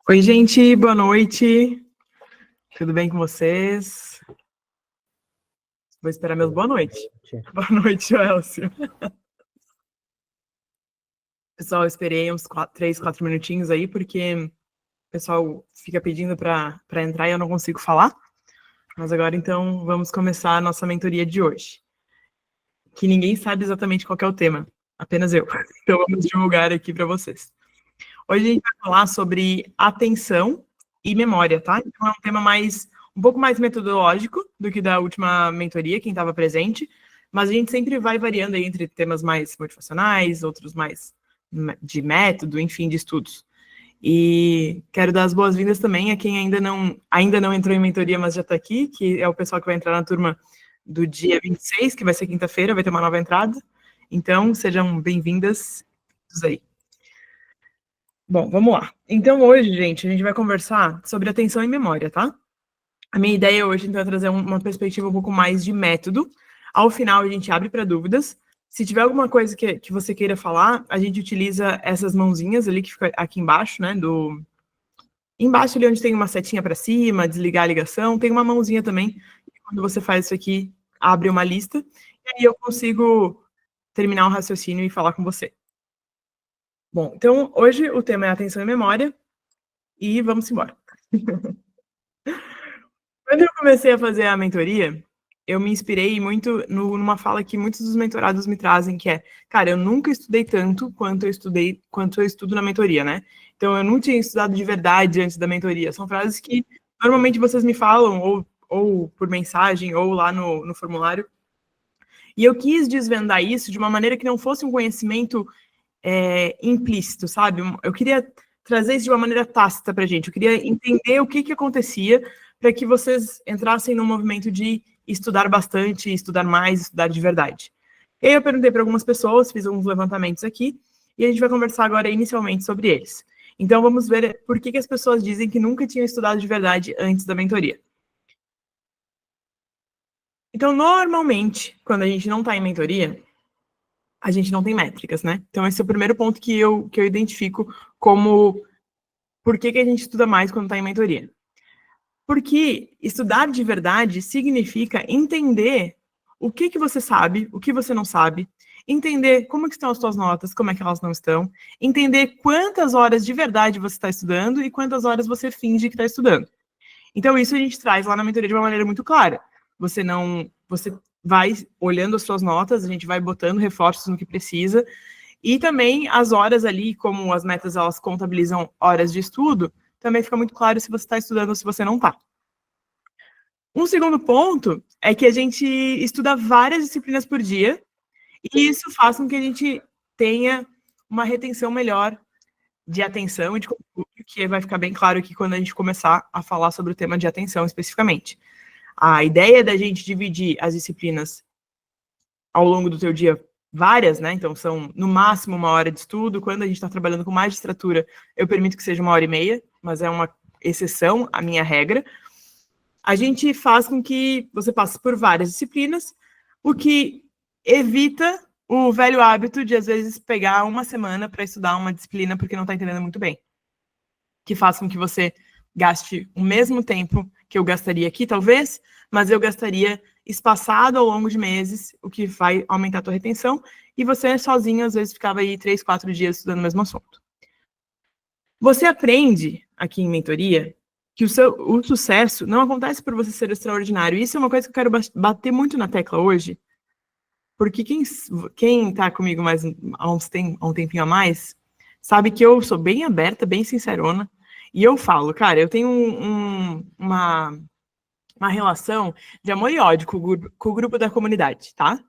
Oi, gente, boa noite. Tudo bem com vocês? Vou esperar meus boa noite. Boa noite, Elcio. Pessoal, eu esperei uns 3, 4 minutinhos aí, porque o pessoal fica pedindo para entrar e eu não consigo falar. Mas agora, então, vamos começar a nossa mentoria de hoje. Que ninguém sabe exatamente qual que é o tema, apenas eu. Então, vamos divulgar aqui para vocês. Hoje a gente vai falar sobre atenção e memória, tá? Então é um tema um pouco mais metodológico do que da última mentoria, quem estava presente, mas a gente sempre vai variando aí entre temas mais motivacionais, outros mais de método, enfim, de estudos. E quero dar as boas-vindas também a quem ainda não entrou em mentoria, mas já está aqui, que é o pessoal que vai entrar na turma do dia 26, que vai ser quinta-feira, vai ter uma nova entrada. Então, sejam bem-vindas aí. Bom, vamos lá. Então, hoje, gente, a gente vai conversar sobre atenção e memória, tá? A minha ideia hoje, então, é trazer uma perspectiva um pouco mais de método. Ao final, a gente abre para dúvidas. Se tiver alguma coisa que você queira falar, a gente utiliza essas mãozinhas ali que fica aqui embaixo, né? Embaixo ali onde tem uma setinha para cima, desligar a ligação, tem uma mãozinha também. E quando você faz isso aqui, abre uma lista. E aí eu consigo terminar o raciocínio e falar com você. Bom, então hoje o tema é atenção e memória e vamos embora. Quando eu comecei a fazer a mentoria, eu me inspirei muito numa fala que muitos dos mentorados me trazem, que é, cara, eu nunca estudei tanto quanto eu estudo na mentoria, né? Então eu não tinha estudado de verdade antes da mentoria. São frases que normalmente vocês me falam, ou por mensagem, ou lá no formulário. E eu quis desvendar isso de uma maneira que não fosse um conhecimento implícito, sabe? Eu queria trazer isso de uma maneira tácita para a gente. Eu queria entender o que acontecia para que vocês entrassem no movimento de estudar bastante, estudar mais, estudar de verdade. E aí eu perguntei para algumas pessoas, fiz uns levantamentos aqui, e a gente vai conversar agora inicialmente sobre eles. Então vamos ver por que as pessoas dizem que nunca tinham estudado de verdade antes da mentoria. Então, normalmente, quando a gente não está em mentoria, a gente não tem métricas, né? Então, esse é o primeiro ponto que eu identifico como por que a gente estuda mais quando está em mentoria. Porque estudar de verdade significa entender o que você sabe, o que você não sabe, entender como que estão as suas notas, como é que elas não estão, entender quantas horas de verdade você está estudando e quantas horas você finge que está estudando. Então, isso a gente traz lá na mentoria de uma maneira muito clara. Você vai olhando as suas notas, a gente vai botando reforços no que precisa, e também as horas ali, como as metas elas contabilizam horas de estudo, também fica muito claro se você está estudando ou se você não está. Um segundo ponto é que a gente estuda várias disciplinas por dia, e isso faz com que a gente tenha uma retenção melhor de atenção e de conteúdo, que vai ficar bem claro aqui quando a gente começar a falar sobre o tema de atenção especificamente. A ideia da gente dividir as disciplinas ao longo do teu dia várias, né? Então são no máximo 1 hora de estudo. Quando a gente está trabalhando com magistratura, eu permito que seja 1 hora e meia, mas é uma exceção à minha regra. A gente faz com que você passe por várias disciplinas, o que evita o velho hábito de, às vezes, pegar uma semana para estudar uma disciplina porque não está entendendo muito bem. Que faz com que você gaste o mesmo tempo que eu gastaria aqui, talvez, mas eu gastaria espaçado ao longo de meses, o que vai aumentar a tua retenção, e você sozinho, às vezes, ficava aí 3, 4 dias estudando o mesmo assunto. Você aprende, aqui em mentoria, que o sucesso não acontece por você ser extraordinário. Isso é uma coisa que eu quero bater muito na tecla hoje, porque quem tá comigo há um tempinho a mais, sabe que eu sou bem aberta, bem sincerona, e eu falo, cara, eu tenho uma relação de amor e ódio com o grupo da comunidade, tá?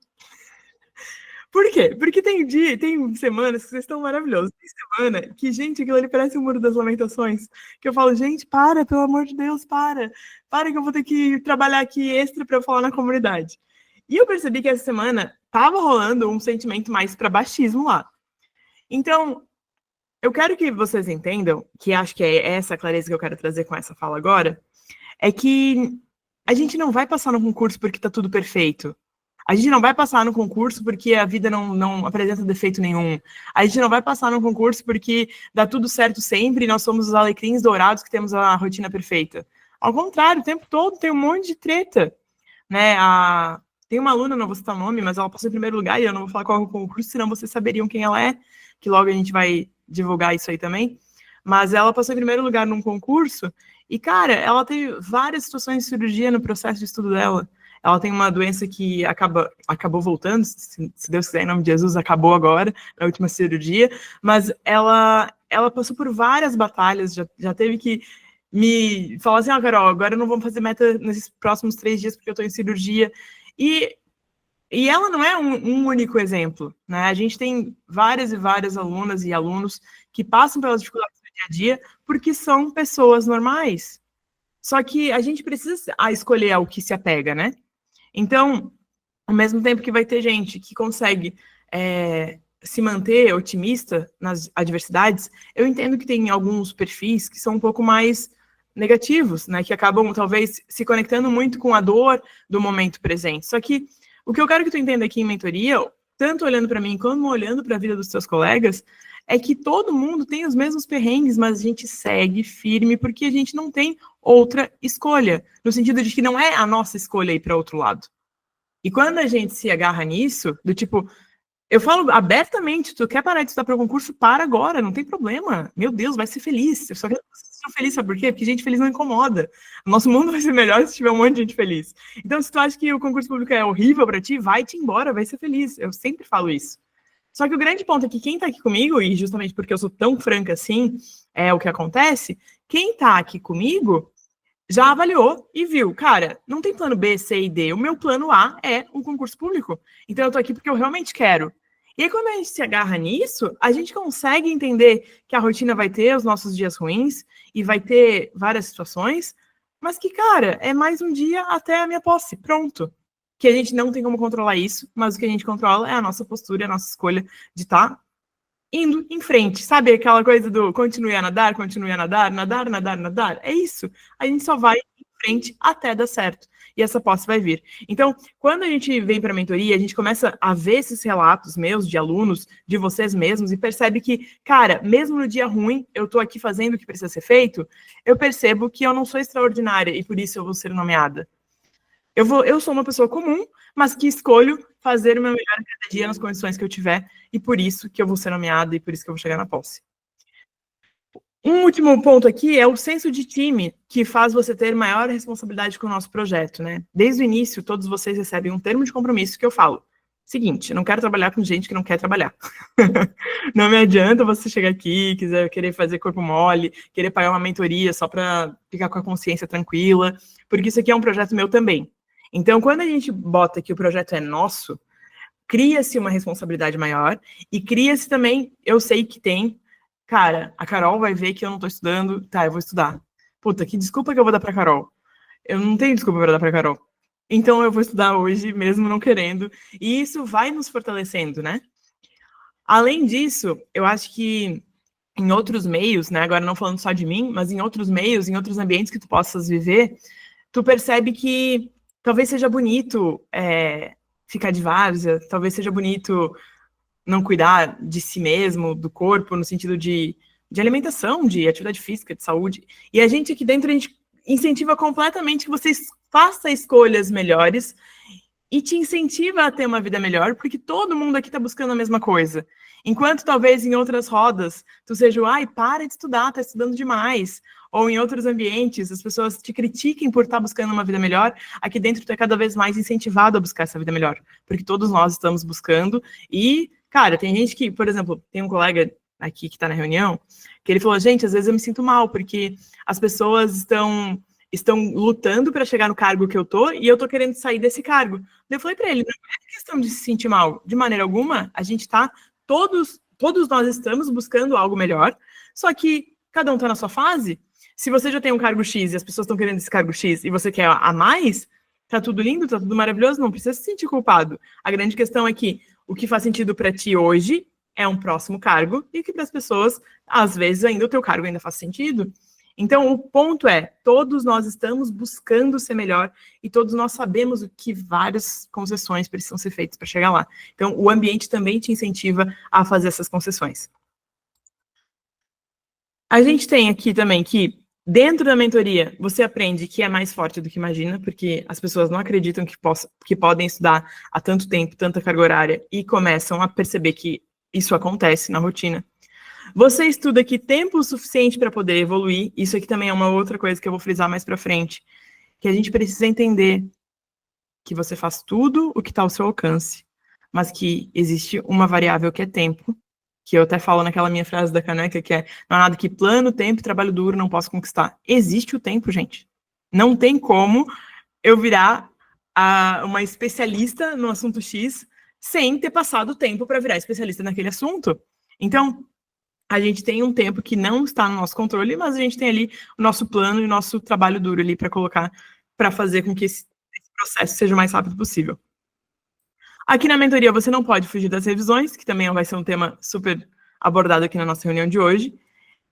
Por quê? Porque tem semanas que vocês estão maravilhosos. Tem semana que, gente, aquilo ali parece o Muro das Lamentações. Que eu falo, gente, para, pelo amor de Deus, para. Para que eu vou ter que trabalhar aqui extra para eu falar na comunidade. E eu percebi que essa semana tava rolando um sentimento mais para baixismo lá. Então, eu quero que vocês entendam, que acho que é essa a clareza que eu quero trazer com essa fala agora, é que a gente não vai passar no concurso porque tá tudo perfeito. A gente não vai passar no concurso porque a vida não apresenta defeito nenhum. A gente não vai passar no concurso porque dá tudo certo sempre e nós somos os alecrins dourados que temos a rotina perfeita. Ao contrário, o tempo todo tem um monte de treta, né? Tem uma aluna, não vou citar o nome, mas ela passou em primeiro lugar e eu não vou falar qual é o concurso, senão vocês saberiam quem ela é, que logo a gente vai divulgar isso aí também. Mas ela passou em primeiro lugar num concurso e, cara, ela teve várias situações de cirurgia no processo de estudo dela. Ela tem uma doença que acabou voltando, se Deus quiser, em nome de Jesus, acabou agora, na última cirurgia, mas ela passou por várias batalhas, já teve que me falar assim, Carol, agora eu não vou fazer meta nesses próximos 3 dias porque eu estou em cirurgia. E ela não é um único exemplo, né? A gente tem várias e várias alunas e alunos que passam pelas dificuldades do dia a dia porque são pessoas normais. Só que a gente precisa escolher ao que se apega, né? Então, ao mesmo tempo que vai ter gente que consegue se manter otimista nas adversidades, eu entendo que tem alguns perfis que são um pouco mais negativos, né? Que acabam, talvez, se conectando muito com a dor do momento presente. Só que o que eu quero que tu entenda aqui em mentoria, tanto olhando para mim como olhando para a vida dos teus colegas, é que todo mundo tem os mesmos perrengues, mas a gente segue firme porque a gente não tem outra escolha, no sentido de que não é a nossa escolha ir para outro lado. E quando a gente se agarra nisso, do tipo, eu falo abertamente, tu quer parar de estudar para o concurso, para agora, não tem problema. Meu Deus, vai ser feliz. Eu só quero que você seja feliz, sabe por quê? Porque gente feliz não incomoda. O nosso mundo vai ser melhor se tiver um monte de gente feliz. Então, se tu acha que o concurso público é horrível para ti, vai-te embora, vai ser feliz. Eu sempre falo isso. Só que o grande ponto é que quem tá aqui comigo, e justamente porque eu sou tão franca assim, é o que acontece, quem tá aqui comigo já avaliou e viu, cara, não tem plano B, C e D. O meu plano A é um concurso público. Então eu tô aqui porque eu realmente quero. E aí, quando a gente se agarra nisso, a gente consegue entender que a rotina vai ter os nossos dias ruins e vai ter várias situações, mas que, cara, é mais um dia até a minha posse. Pronto. Que a gente não tem como controlar isso, mas o que a gente controla é a nossa postura, a nossa escolha de estar indo em frente, sabe? Aquela coisa do continue a nadar, nadar, nadar, nadar. É isso. A gente só vai em frente até dar certo. E essa posse vai vir. Então, quando a gente vem para a mentoria, a gente começa a ver esses relatos meus, de alunos, de vocês mesmos, e percebe que, cara, mesmo no dia ruim, eu tô aqui fazendo o que precisa ser feito, eu percebo que eu não sou extraordinária e por isso eu vou ser nomeada. Eu sou uma pessoa comum, mas que escolho fazer o meu melhor cada dia nas condições que eu tiver, e por isso que eu vou ser nomeada e por isso que eu vou chegar na posse. Um último ponto aqui é o senso de time, que faz você ter maior responsabilidade com o nosso projeto, né? Desde o início, todos vocês recebem um termo de compromisso que eu falo. Seguinte, eu não quero trabalhar com gente que não quer trabalhar. Não me adianta você chegar aqui, querer fazer corpo mole, querer pagar uma mentoria só para ficar com a consciência tranquila, porque isso aqui é um projeto meu também. Então, quando a gente bota que o projeto é nosso, cria-se uma responsabilidade maior e cria-se também, eu sei que tem, cara, a Carol vai ver que eu não tô estudando, tá, eu vou estudar. Puta, que desculpa que eu vou dar pra Carol. Eu não tenho desculpa pra dar pra Carol. Então eu vou estudar hoje, mesmo não querendo, e isso vai nos fortalecendo, né? Além disso, eu acho que em outros meios, né, agora não falando só de mim, mas em outros meios, em outros ambientes que tu possas viver, tu percebe que talvez seja bonito ficar de várzea, talvez seja bonito não cuidar de si mesmo, do corpo, no sentido de alimentação, de atividade física, de saúde. E a gente aqui dentro, a gente incentiva completamente que você faça escolhas melhores e te incentiva a ter uma vida melhor, porque todo mundo aqui está buscando a mesma coisa. Enquanto talvez em outras rodas, tu seja, ai, para de estudar, tá estudando demais. Ou em outros ambientes, as pessoas te critiquem por estar buscando uma vida melhor, aqui dentro tu é cada vez mais incentivado a buscar essa vida melhor. Porque todos nós estamos buscando. E, cara, tem gente que, por exemplo, tem um colega aqui que está na reunião, que ele falou, gente, às vezes eu me sinto mal, porque as pessoas estão lutando para chegar no cargo que eu tô e eu tô querendo sair desse cargo. Eu falei para ele, não é questão de se sentir mal, de maneira alguma, a gente tá, todos nós estamos buscando algo melhor, só que cada um tá na sua fase. Se você já tem um cargo X e as pessoas estão querendo esse cargo X e você quer a mais, tá tudo lindo, tá tudo maravilhoso, não precisa se sentir culpado. A grande questão é que o que faz sentido para ti hoje é um próximo cargo e que para as pessoas, às vezes, ainda o teu cargo ainda faz sentido. Então, o ponto é, todos nós estamos buscando ser melhor e todos nós sabemos o que várias concessões precisam ser feitas para chegar lá. Então, o ambiente também te incentiva a fazer essas concessões. A gente tem aqui também que, dentro da mentoria, você aprende que é mais forte do que imagina, porque as pessoas não acreditam que podem estudar há tanto tempo, tanta carga horária, e começam a perceber que isso acontece na rotina. Você estuda aqui tempo suficiente para poder evoluir. Isso aqui também é uma outra coisa que eu vou frisar mais para frente, que a gente precisa entender que você faz tudo o que está ao seu alcance, mas que existe uma variável que é tempo, que eu até falo naquela minha frase da caneca, que é, não há nada que plano, tempo e trabalho duro não possa conquistar. Existe o tempo, gente. Não tem como eu virar uma especialista no assunto X sem ter passado o tempo para virar especialista naquele assunto. Então, a gente tem um tempo que não está no nosso controle, mas a gente tem ali o nosso plano e o nosso trabalho duro ali para colocar, para fazer com que esse processo seja o mais rápido possível. Aqui na mentoria você não pode fugir das revisões, que também vai ser um tema super abordado aqui na nossa reunião de hoje.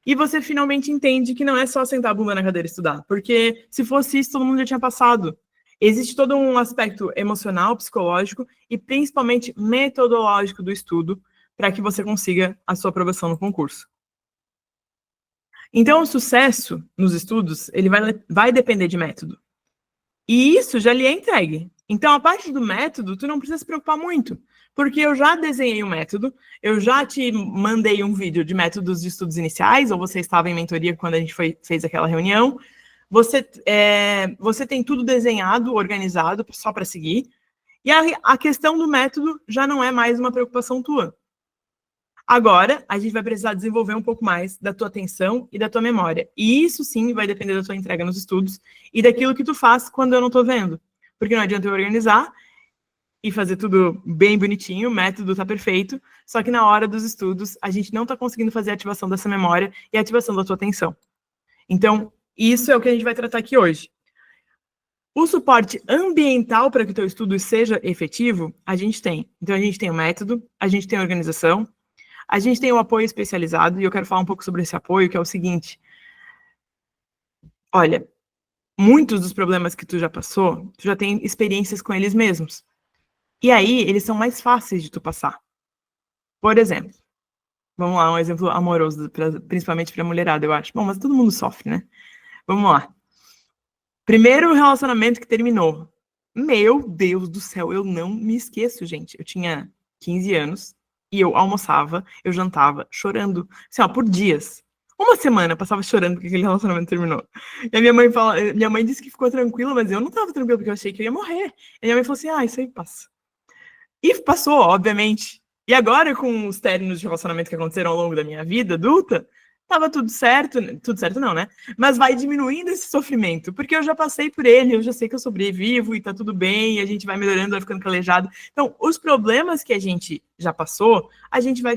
E você finalmente entende que não é só sentar a bunda na cadeira e estudar, porque se fosse isso, todo mundo já tinha passado. Existe todo um aspecto emocional, psicológico e principalmente metodológico do estudo para que você consiga a sua aprovação no concurso. Então, o sucesso nos estudos, ele vai depender de método. E isso já lhe é entregue. Então, a parte do método, tu não precisa se preocupar muito, porque eu já desenhei um método, eu já te mandei um vídeo de métodos de estudos iniciais, ou você estava em mentoria quando a gente fez aquela reunião. Você tem tudo desenhado, organizado, só para seguir. E a questão do método já não é mais uma preocupação tua. Agora, a gente vai precisar desenvolver um pouco mais da tua atenção e da tua memória. E isso sim vai depender da tua entrega nos estudos e daquilo que tu faz quando eu não tô vendo. Porque não adianta eu organizar e fazer tudo bem bonitinho, o método tá perfeito, só que na hora dos estudos a gente não tá conseguindo fazer a ativação dessa memória e a ativação da tua atenção. Então, isso é o que a gente vai tratar aqui hoje. O suporte ambiental para que o teu estudo seja efetivo, a gente tem. Então, a gente tem o método, a gente tem a organização, a gente tem o apoio especializado, e eu quero falar um pouco sobre esse apoio, que é o seguinte. Olha, muitos dos problemas que tu já passou, tu já tem experiências com eles mesmos. E aí, eles são mais fáceis de tu passar. Por exemplo, vamos lá, um exemplo amoroso, principalmente para mulherada, eu acho. Bom, mas todo mundo sofre, né? Vamos lá. Primeiro relacionamento que terminou. Meu Deus do céu, eu não me esqueço, gente. Eu tinha 15 anos, e eu almoçava, eu jantava, chorando, assim, ó, por dias. Uma semana eu passava chorando porque aquele relacionamento terminou. E a minha mãe disse que ficou tranquila, mas eu não tava tranquila porque eu achei que eu ia morrer. E a minha mãe falou assim: isso aí passa. E passou, obviamente. E agora, com os términos de relacionamento que aconteceram ao longo da minha vida adulta, tava tudo certo não, né? Mas vai diminuindo esse sofrimento, porque eu já passei por ele, eu já sei que eu sobrevivo e tá tudo bem, e a gente vai melhorando, vai ficando calejado. Então, os problemas que a gente já passou, a gente vai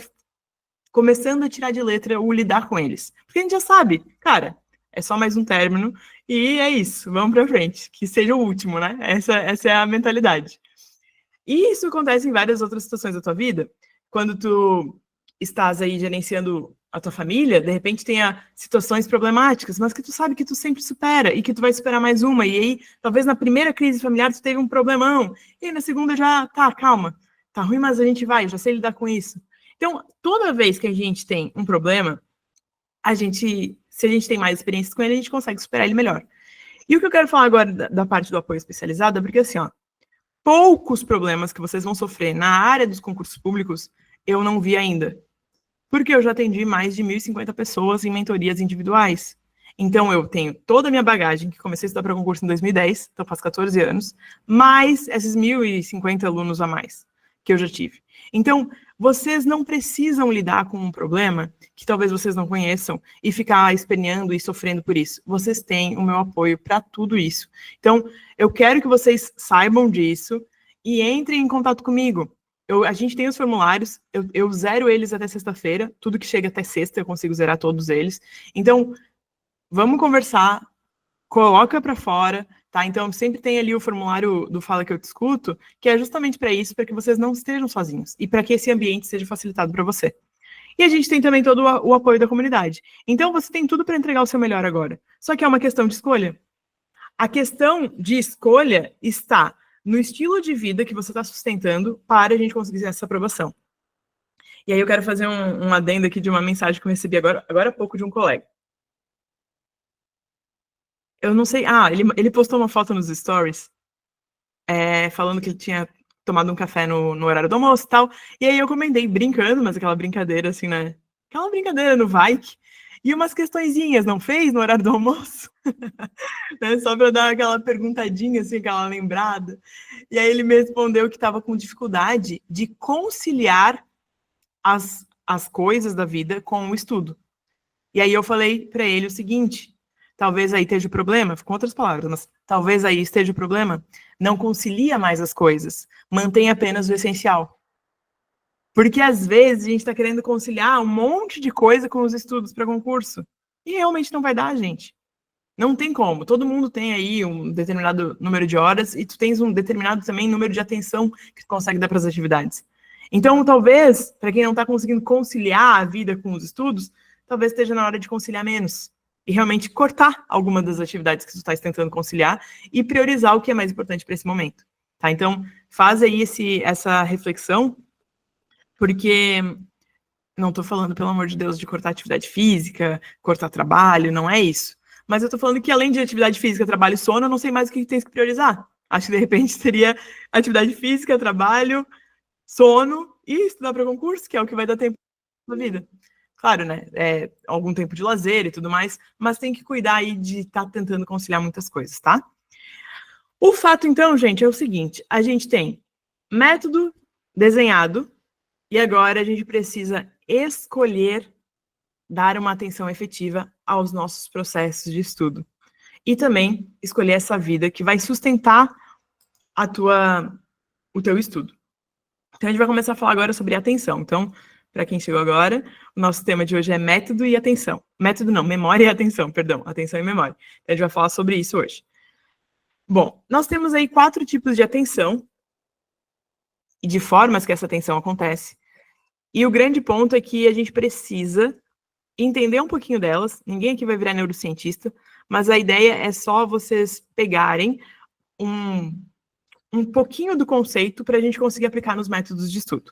começando a tirar de letra o lidar com eles. Porque a gente já sabe, cara, é só mais um término, e é isso, vamos pra frente, que seja o último, né? Essa é a mentalidade. E isso acontece em várias outras situações da tua vida. Quando tu estás aí gerenciando a tua família, de repente tenha situações problemáticas, mas que tu sabe que tu sempre supera e que tu vai superar mais uma. E aí, talvez na primeira crise familiar tu teve um problemão, e aí na segunda já, tá, calma, tá ruim, mas a gente vai, eu já sei lidar com isso. Então, toda vez que a gente tem um problema, se a gente tem mais experiências com ele, a gente consegue superar ele melhor. E o que eu quero falar agora da parte do apoio especializado é porque, assim, ó, poucos problemas que vocês vão sofrer na área dos concursos públicos eu não vi ainda. Porque eu já atendi mais de 1.050 pessoas em mentorias individuais. Então, eu tenho toda a minha bagagem, que comecei a estudar para concurso em 2010, então faz 14 anos, mais esses 1.050 alunos a mais que eu já tive. Então, vocês não precisam lidar com um problema que talvez vocês não conheçam e ficar esperneando e sofrendo por isso. Vocês têm o meu apoio para tudo isso. Então, eu quero que vocês saibam disso e entrem em contato comigo. A gente tem os formulários, eu zero eles até sexta-feira, tudo que chega até sexta eu consigo zerar todos eles. Então, vamos conversar, coloca para fora, tá? Então, sempre tem ali o formulário do Fala Que Eu Te Escuto, que é justamente para isso, para que vocês não estejam sozinhos e para que esse ambiente seja facilitado para você. E a gente tem também todo o apoio da comunidade. Então, você tem tudo para entregar o seu melhor agora. Só que é uma questão de escolha. A questão de escolha está no estilo de vida que você está sustentando para a gente conseguir essa aprovação. E aí eu quero fazer um adendo aqui de uma mensagem que eu recebi agora há pouco de um colega. Eu não sei... ele postou uma foto nos stories falando que ele tinha tomado um café no horário do almoço e tal. E aí eu comentei, brincando, mas aquela brincadeira assim, né? Aquela brincadeira no Vike. E umas questõezinhas, não fez no horário do almoço? Né? Só para dar aquela perguntadinha, assim, aquela lembrada. E aí ele me respondeu que estava com dificuldade de conciliar as coisas da vida com o estudo. E aí eu falei para ele o seguinte, talvez aí esteja o problema, com outras palavras, mas talvez aí esteja o problema, não concilia mais as coisas, mantém apenas o essencial. Porque às vezes a gente está querendo conciliar um monte de coisa com os estudos para concurso. E realmente não vai dar, gente. Não tem como. Todo mundo tem aí um determinado número de horas e tu tens um determinado também número de atenção que tu consegue dar para as atividades. Então, talvez, para quem não está conseguindo conciliar a vida com os estudos, talvez esteja na hora de conciliar menos. E realmente cortar alguma das atividades que tu está tentando conciliar e priorizar o que é mais importante para esse momento. Tá? Então, faz aí essa reflexão, porque não estou falando, pelo amor de Deus, de cortar atividade física, cortar trabalho, não é isso. Mas eu estou falando que, além de atividade física, trabalho e sono, eu não sei mais o que tem que priorizar. Acho que, de repente, seria atividade física, trabalho, sono e estudar para concurso, que é o que vai dar tempo na vida. Claro, né? Algum tempo de lazer e tudo mais, mas tem que cuidar aí de estar tentando conciliar muitas coisas, tá? O fato, então, gente, é o seguinte. A gente tem método desenhado e agora a gente precisa escolher dar uma atenção efetiva aos nossos processos de estudo. E também escolher essa vida que vai sustentar o teu estudo. Então, a gente vai começar a falar agora sobre atenção. Então, para quem chegou agora, o nosso tema de hoje é método e atenção. Método não, memória e atenção, perdão. Atenção e memória. Então, a gente vai falar sobre isso hoje. Bom, nós temos aí 4 tipos de atenção e de formas que essa atenção acontece. E o grande ponto é que a gente precisa entender um pouquinho delas. Ninguém aqui vai virar neurocientista, mas a ideia é só vocês pegarem um pouquinho do conceito para a gente conseguir aplicar nos métodos de estudo.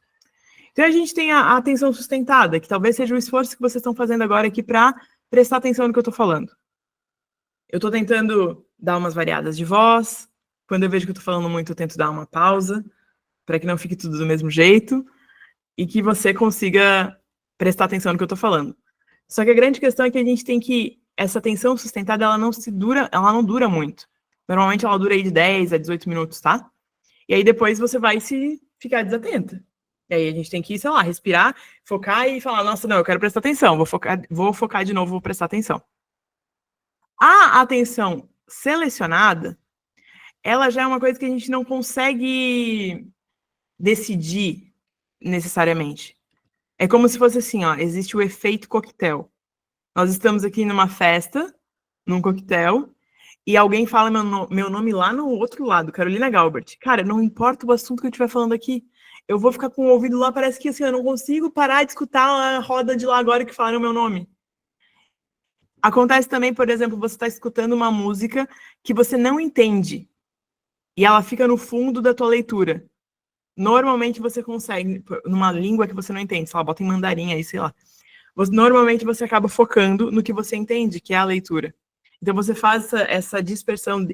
Então, a gente tem a atenção sustentada, que talvez seja o esforço que vocês estão fazendo agora aqui para prestar atenção no que eu estou falando. Eu estou tentando dar umas variadas de voz. Quando eu vejo que eu estou falando muito, eu tento dar uma pausa, para que não fique tudo do mesmo jeito e que você consiga prestar atenção no que eu estou falando. Só que a grande questão é que a gente tem que... Essa atenção sustentada, ela não dura muito. Normalmente ela dura aí de 10 a 18 minutos, tá? E aí depois você vai se ficar desatenta. E aí a gente tem que, sei lá, respirar, focar e falar, nossa, não, eu quero prestar atenção, vou focar de novo, vou prestar atenção. A atenção selecionada, ela já é uma coisa que a gente não consegue decidir necessariamente. É como se fosse assim, ó, existe o efeito coquetel. Nós estamos aqui numa festa, num coquetel, e alguém fala meu nome lá no outro lado, Carolina Galbert. Cara, não importa o assunto que eu estiver falando aqui, eu vou ficar com o ouvido lá, parece que assim, eu não consigo parar de escutar a roda de lá agora que falaram o meu nome. Acontece também, por exemplo, você está escutando uma música que você não entende, e ela fica no fundo da tua leitura. Normalmente você consegue, numa língua que você não entende, sei lá, bota em mandarim aí, sei lá. Normalmente você acaba focando no que você entende, que é a leitura. Então você faz essa dispersão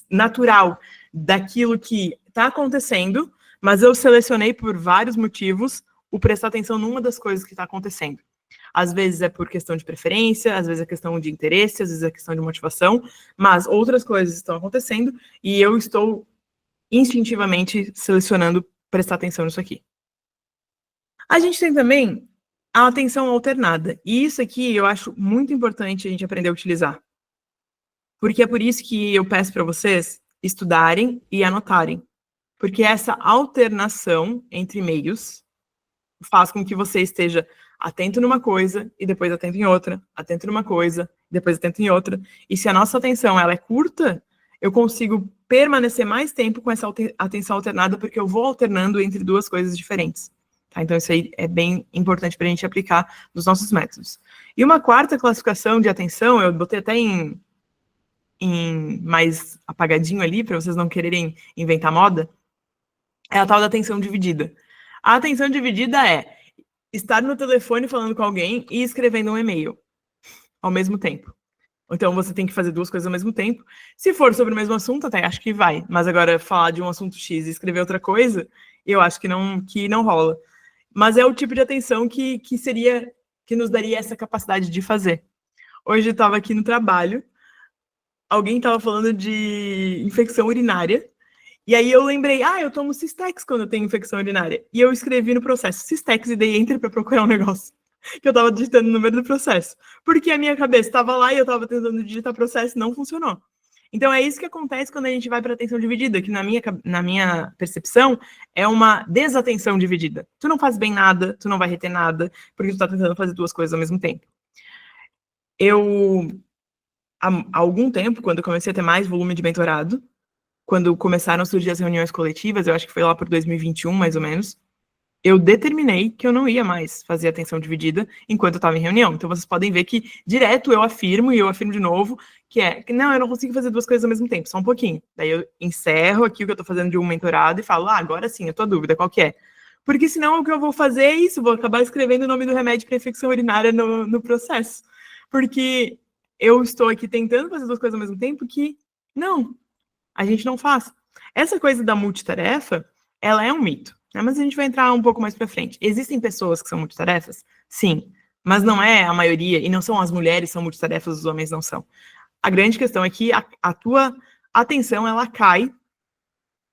natural daquilo que está acontecendo, mas eu selecionei por vários motivos o prestar atenção numa das coisas que está acontecendo. Às vezes é por questão de preferência, às vezes é questão de interesse, às vezes é questão de motivação, mas outras coisas estão acontecendo e eu estou instintivamente selecionando prestar atenção nisso aqui. A gente tem também a atenção alternada, e isso aqui eu acho muito importante a gente aprender a utilizar. Porque é por isso que eu peço para vocês estudarem e anotarem. Porque essa alternação entre meios faz com que você esteja atento numa coisa e depois atento em outra, atento numa coisa, depois atento em outra. E se a nossa atenção ela é curta, eu consigo permanecer mais tempo com essa atenção alternada porque eu vou alternando entre duas coisas diferentes. Tá? Então, isso aí é bem importante para a gente aplicar nos nossos métodos. E uma quarta classificação de atenção, eu botei até em mais apagadinho ali, para vocês não quererem inventar moda, é a tal da atenção dividida. A atenção dividida é estar no telefone falando com alguém e escrevendo um e-mail ao mesmo tempo. Então, você tem que fazer duas coisas ao mesmo tempo. Se for sobre o mesmo assunto, até acho que vai. Mas agora, falar de um assunto X e escrever outra coisa, eu acho que não rola. Mas é o tipo de atenção que nos daria essa capacidade de fazer. Hoje eu estava aqui no trabalho, alguém estava falando de infecção urinária, e aí eu lembrei, eu tomo Cistex quando eu tenho infecção urinária. E eu escrevi no processo Cistex e dei enter para procurar um negócio que eu estava digitando o número do processo. Porque a minha cabeça estava lá e eu estava tentando digitar processo e não funcionou. Então é isso que acontece quando a gente vai para atenção dividida, que na minha percepção é uma desatenção dividida. Tu não faz bem nada, tu não vai reter nada, porque tu está tentando fazer duas coisas ao mesmo tempo. Há algum tempo, quando eu comecei a ter mais volume de mentorado, quando começaram a surgir as reuniões coletivas, eu acho que foi lá por 2021, mais ou menos, eu determinei que eu não ia mais fazer atenção dividida enquanto eu estava em reunião. Então, vocês podem ver que direto eu afirmo, e eu afirmo de novo, que não, eu não consigo fazer duas coisas ao mesmo tempo, só um pouquinho. Daí eu encerro aqui o que eu estou fazendo de um mentorado e falo, agora sim, a tua dúvida, qual que é? Porque senão o que eu vou fazer é isso, vou acabar escrevendo o nome do remédio para infecção urinária no processo. Porque eu estou aqui tentando fazer duas coisas ao mesmo tempo que, não, a gente não faz. Essa coisa da multitarefa, ela é um mito, né? Mas a gente vai entrar um pouco mais para frente. Existem pessoas que são multitarefas? Sim, mas não é a maioria, e não são as mulheres que são multitarefas, os homens não são. A grande questão é que a tua atenção, ela cai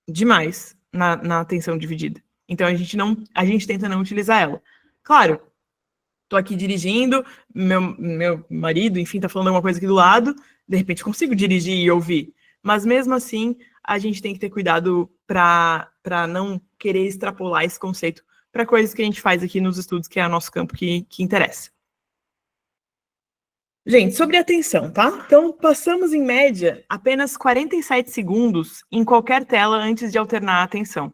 demais na atenção dividida. Então, a gente tenta não utilizar ela. Claro, tô aqui dirigindo, meu marido, enfim, tá falando alguma coisa aqui do lado, de repente consigo dirigir e ouvir. Mas mesmo assim, a gente tem que ter cuidado para não querer extrapolar esse conceito para coisas que a gente faz aqui nos estudos, que é o nosso campo que interessa. Gente, sobre atenção, tá? Então, passamos em média apenas 47 segundos em qualquer tela antes de alternar a atenção.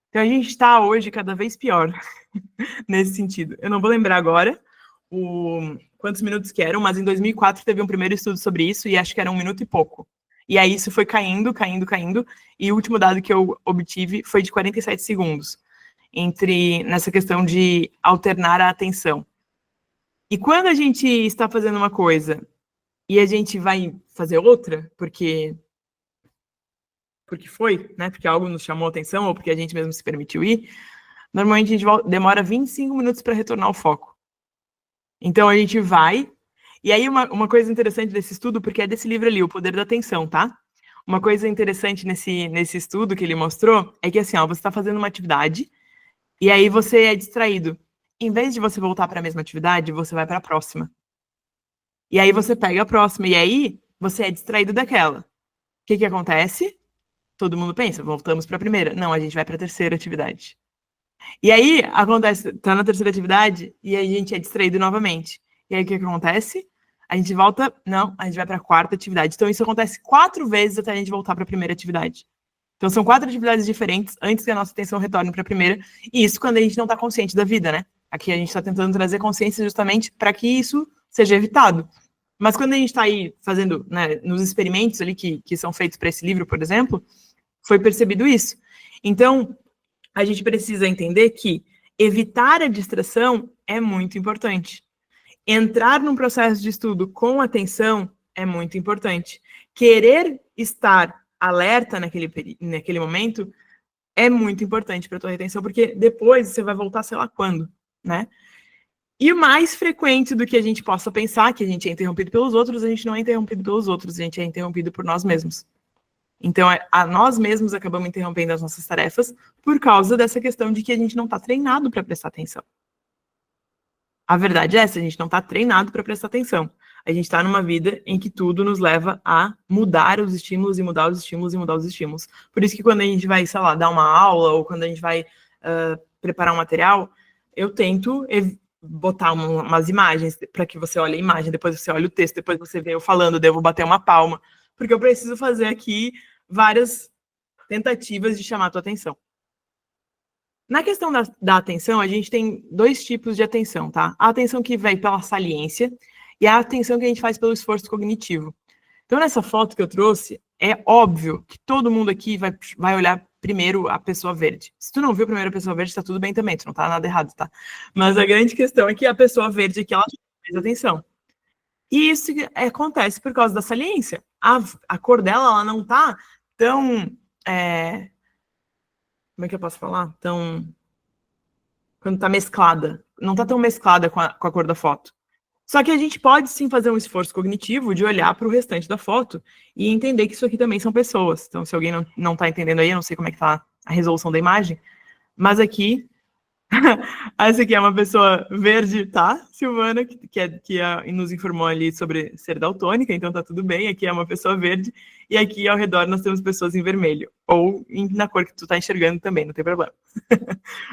Então, a gente está hoje cada vez pior nesse sentido. Eu não vou lembrar agora quantos minutos que eram, mas em 2004 teve um primeiro estudo sobre isso e acho que era 1 minuto e pouco. E aí isso foi caindo, e o último dado que eu obtive foi de 47 segundos, nessa questão de alternar a atenção. E quando a gente está fazendo uma coisa e a gente vai fazer outra, porque foi, né? Porque algo nos chamou a atenção ou porque a gente mesmo se permitiu ir, normalmente a gente demora 25 minutos para retornar ao foco. Então a gente vai. E aí uma coisa interessante desse estudo, porque é desse livro ali, O Poder da Atenção, tá? Uma coisa interessante nesse estudo que ele mostrou é que assim, você está fazendo uma atividade e aí você é distraído. Em vez de você voltar para a mesma atividade, você vai para a próxima. E aí você pega a próxima, e aí você é distraído daquela. O que acontece? Todo mundo pensa, voltamos para a primeira. Não, a gente vai para a terceira atividade. E aí acontece, tá na terceira atividade, e aí a gente é distraído novamente. E aí o que acontece? A gente volta, não, a gente vai para a quarta atividade. Então isso acontece 4 vezes até a gente voltar para a primeira atividade. Então são 4 atividades diferentes antes que a nossa atenção retorne para a primeira. E isso quando a gente não está consciente da vida, né? Aqui a gente está tentando trazer consciência justamente para que isso seja evitado. Mas quando a gente está aí fazendo, né, nos experimentos ali que são feitos para esse livro, por exemplo, foi percebido isso. Então, a gente precisa entender que evitar a distração é muito importante. Entrar num processo de estudo com atenção é muito importante. Querer estar alerta naquele momento é muito importante para a tua retenção, porque depois você vai voltar sei lá quando, né? E o mais frequente do que a gente possa pensar, que a gente é interrompido pelos outros, a gente não é interrompido pelos outros, a gente é interrompido por nós mesmos. Então, nós mesmos acabamos interrompendo as nossas tarefas por causa dessa questão de que a gente não está treinado para prestar atenção. A verdade é essa, a gente não está treinado para prestar atenção. A gente está numa vida em que tudo nos leva a mudar os estímulos e mudar os estímulos e mudar os estímulos. Por isso que quando a gente vai, sei lá, dar uma aula ou quando a gente vai preparar um material, eu tento botar umas imagens para que você olhe a imagem, depois você olha o texto, depois você vê eu falando, devo bater uma palma, porque eu preciso fazer aqui várias tentativas de chamar a tua atenção. Na questão da atenção, a gente tem dois tipos de atenção, tá? A atenção que vem pela saliência e a atenção que a gente faz pelo esforço cognitivo. Então, nessa foto que eu trouxe, é óbvio que todo mundo aqui vai olhar primeiro a pessoa verde. Se tu não viu primeiro a pessoa verde, tá tudo bem também, tu não tá nada errado, tá? Mas a grande questão é que a pessoa verde aqui, ela faz atenção. E isso acontece por causa da saliência. A cor dela, ela não tá tão... como é que eu posso falar? Quando tá mesclada. Não tá tão mesclada com a cor da foto. Só que a gente pode sim fazer um esforço cognitivo de olhar para o restante da foto e entender que isso aqui também são pessoas. Então, se alguém não tá entendendo aí, eu não sei como é que tá a resolução da imagem, mas aqui, essa aqui é uma pessoa verde, tá? Silvana, que nos informou ali sobre ser daltônica, então tá tudo bem. Aqui é uma pessoa verde, e aqui ao redor nós temos pessoas em vermelho, ou na cor que tu tá enxergando também, não tem problema.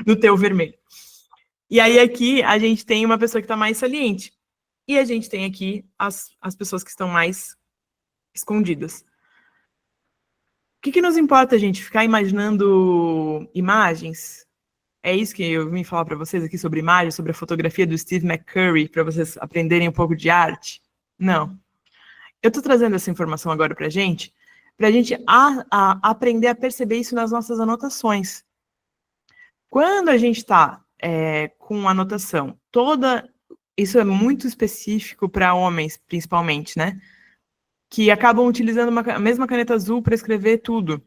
No teu vermelho. E aí aqui a gente tem uma pessoa que tá mais saliente. E a gente tem aqui as pessoas que estão mais escondidas. O que nos importa, gente? Ficar imaginando imagens? É isso que eu vim falar para vocês aqui sobre imagens, sobre a fotografia do Steve McCurry, para vocês aprenderem um pouco de arte? Não. Eu estou trazendo essa informação agora para a gente aprender a perceber isso nas nossas anotações. Quando a gente está com anotação toda... Isso é muito específico para homens, principalmente, né? Que acabam utilizando a mesma caneta azul para escrever tudo.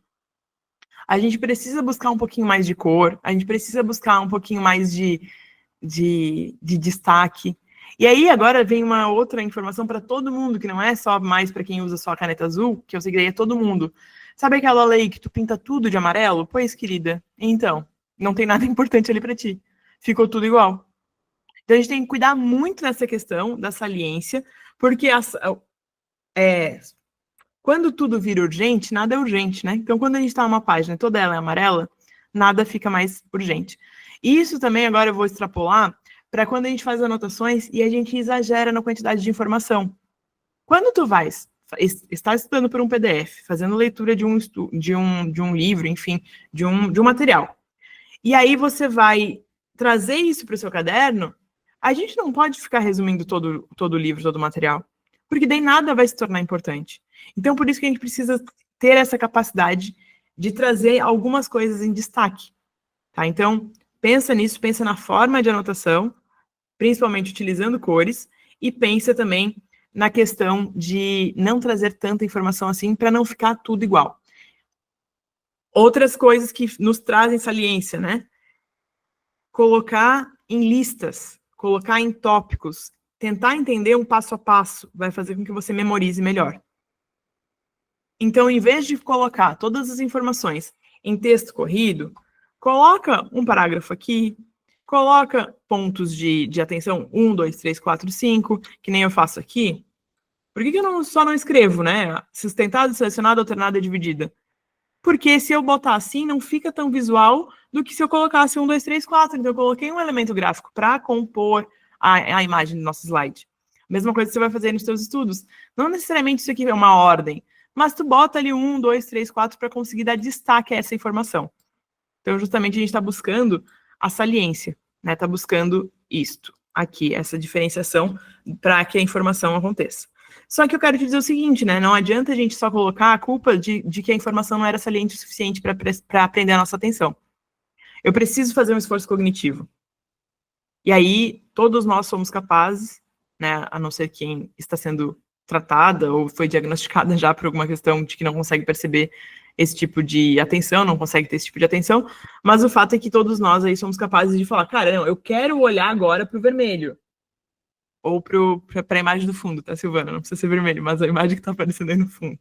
A gente precisa buscar um pouquinho mais de cor, a gente precisa buscar um pouquinho mais de destaque. E aí, agora vem uma outra informação para todo mundo, que não é só mais para quem usa só a caneta azul, que eu sei que é todo mundo. Sabe aquela lei que tu pinta tudo de amarelo? Pois, querida, então, não tem nada importante ali para ti. Ficou tudo igual. Então, a gente tem que cuidar muito dessa questão da saliência, porque quando tudo vira urgente, nada é urgente, né? Então, quando a gente está numa página e toda ela é amarela, nada fica mais urgente. E isso também agora eu vou extrapolar para quando a gente faz anotações e a gente exagera na quantidade de informação. Quando tu está estudando por um PDF, fazendo leitura de um livro, enfim, de um material, e aí você vai trazer isso para o seu caderno, a gente não pode ficar resumindo todo o livro, todo o material, porque daí nada vai se tornar importante. Então, por isso que a gente precisa ter essa capacidade de trazer algumas coisas em destaque, tá? Então, pensa nisso, pensa na forma de anotação, principalmente utilizando cores, e pensa também na questão de não trazer tanta informação assim para não ficar tudo igual. Outras coisas que nos trazem saliência, né? Colocar em listas, colocar em tópicos, tentar entender um passo a passo, vai fazer com que você memorize melhor. Então, em vez de colocar todas as informações em texto corrido, coloca um parágrafo aqui, coloca pontos de atenção, 1, 2, 3, 4, 5, que nem eu faço aqui. Por que eu só não escrevo, né? Sustentado, selecionado, alternada, dividida. Porque se eu botar assim, não fica tão visual do que se eu colocasse 1, 2, 3, 4. Então, eu coloquei um elemento gráfico para compor a imagem do nosso slide. Mesma coisa que você vai fazer nos seus estudos. Não necessariamente isso aqui é uma ordem, mas tu bota ali 1, 2, 3, 4 para conseguir dar destaque a essa informação. Então, justamente, a gente está buscando a saliência, né? Está buscando isto aqui, essa diferenciação para que a informação aconteça. Só que eu quero te dizer o seguinte, né? Não adianta a gente só colocar a culpa de que a informação não era saliente o suficiente para aprender a nossa atenção. Eu preciso fazer um esforço cognitivo. E aí, todos nós somos capazes, né? A não ser quem está sendo tratada ou foi diagnosticada já por alguma questão de que não consegue perceber esse tipo de atenção, não consegue ter esse tipo de atenção, mas o fato é que todos nós aí somos capazes de falar, cara, não, eu quero olhar agora para o vermelho. Ou para a imagem do fundo, tá, Silvana? Não precisa ser vermelho, mas a imagem que está aparecendo aí no fundo.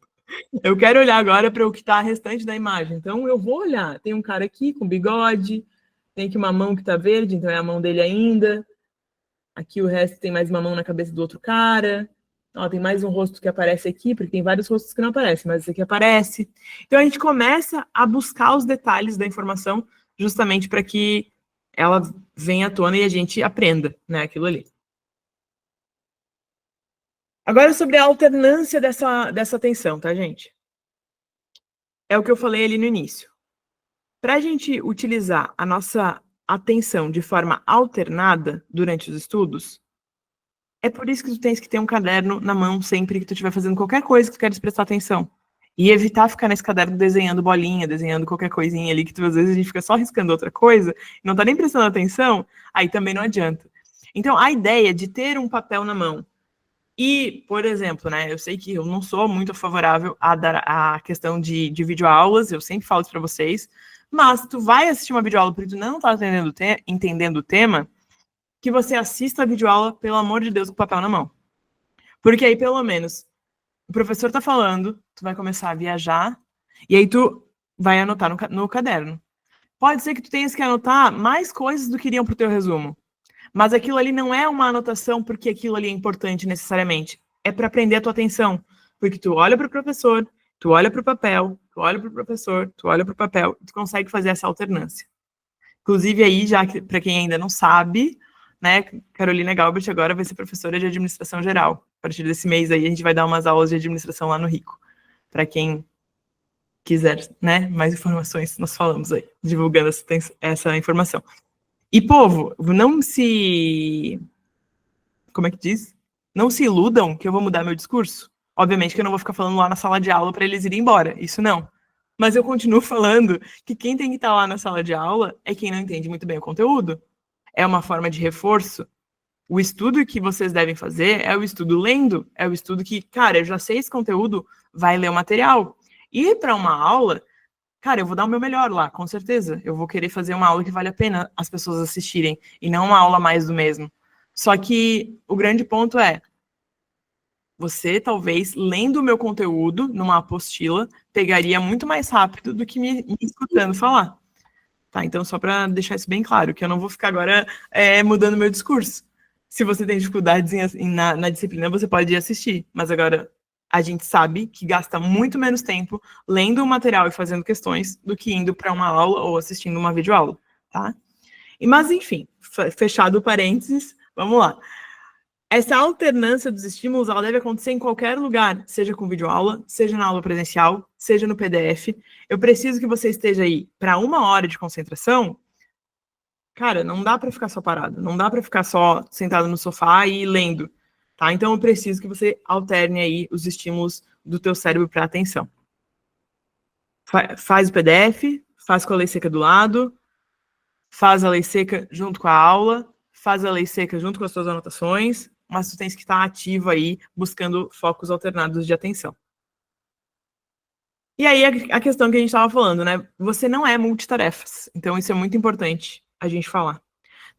Eu quero olhar agora para o que está restante da imagem. Então, eu vou olhar. Tem um cara aqui com bigode, tem aqui uma mão que está verde, então é a mão dele ainda. Aqui o resto tem mais uma mão na cabeça do outro cara. Ó, tem mais um rosto que aparece aqui, porque tem vários rostos que não aparecem, mas esse aqui aparece. Então, a gente começa a buscar os detalhes da informação justamente para que ela venha à tona e a gente aprenda, né, aquilo ali. Agora, sobre a alternância dessa atenção, tá, gente? É o que eu falei ali no início. Para a gente utilizar a nossa atenção de forma alternada durante os estudos, é por isso que tu tens que ter um caderno na mão sempre que tu estiver fazendo qualquer coisa que tu queres prestar atenção. E evitar ficar nesse caderno desenhando bolinha, desenhando qualquer coisinha ali, que tu, às vezes a gente fica só riscando outra coisa, e não tá nem prestando atenção, aí também não adianta. Então, a ideia de ter um papel na mão e, por exemplo, né, eu sei que eu não sou muito favorável à questão de videoaulas, eu sempre falo isso para vocês, mas tu vai assistir uma videoaula porque tu não tá entendendo o tema, que você assista a videoaula, pelo amor de Deus, com o papel na mão. Porque aí, pelo menos, o professor tá falando, tu vai começar a viajar, e aí tu vai anotar no caderno. Pode ser que tu tenhas que anotar mais coisas do que iriam pro teu resumo. Mas aquilo ali não é uma anotação porque aquilo ali é importante necessariamente. É para prender a tua atenção. Porque tu olha para o professor, tu olha para o papel, tu olha para o professor, tu olha para o papel, e tu consegue fazer essa alternância. Inclusive aí, já que para quem ainda não sabe, né, Carolina Galbert agora vai ser professora de administração geral. A partir desse mês aí a gente vai dar umas aulas de administração lá no Rico. Para quem quiser, né, mais informações, nós falamos aí, divulgando essa informação. E, povo, não se... Como é que diz? Não se iludam que eu vou mudar meu discurso. Obviamente que eu não vou ficar falando lá na sala de aula para eles irem embora, isso não. Mas eu continuo falando que quem tem que estar lá na sala de aula é quem não entende muito bem o conteúdo. É uma forma de reforço. O estudo que vocês devem fazer é o estudo lendo, é o estudo que, cara, eu já sei esse conteúdo, vai ler o material. Ir para uma aula, cara, eu vou dar o meu melhor lá, com certeza. Eu vou querer fazer uma aula que vale a pena as pessoas assistirem, e não uma aula mais do mesmo. Só que o grande ponto é, você talvez, lendo o meu conteúdo numa apostila, pegaria muito mais rápido do que me escutando falar. Tá, então só para deixar isso bem claro, que eu não vou ficar agora mudando meu discurso. Se você tem dificuldades na disciplina, você pode ir assistir. Mas agora, a gente sabe que gasta muito menos tempo lendo o material e fazendo questões do que indo para uma aula ou assistindo uma videoaula, tá? Mas, enfim, fechado o parênteses, vamos lá. Essa alternância dos estímulos, ela deve acontecer em qualquer lugar, seja com videoaula, seja na aula presencial, seja no PDF. Eu preciso que você esteja aí para 1 hora de concentração. Cara, não dá para ficar só parado, não dá para ficar só sentado no sofá e lendo, tá? Então eu preciso que você alterne aí os estímulos do teu cérebro para atenção. Faz o PDF, faz com a lei seca do lado, faz a lei seca junto com a aula, faz a lei seca junto com as suas anotações, mas tu tens que estar ativo aí, buscando focos alternados de atenção. E aí a questão que a gente estava falando, né? Você não é multitarefas, então isso é muito importante a gente falar.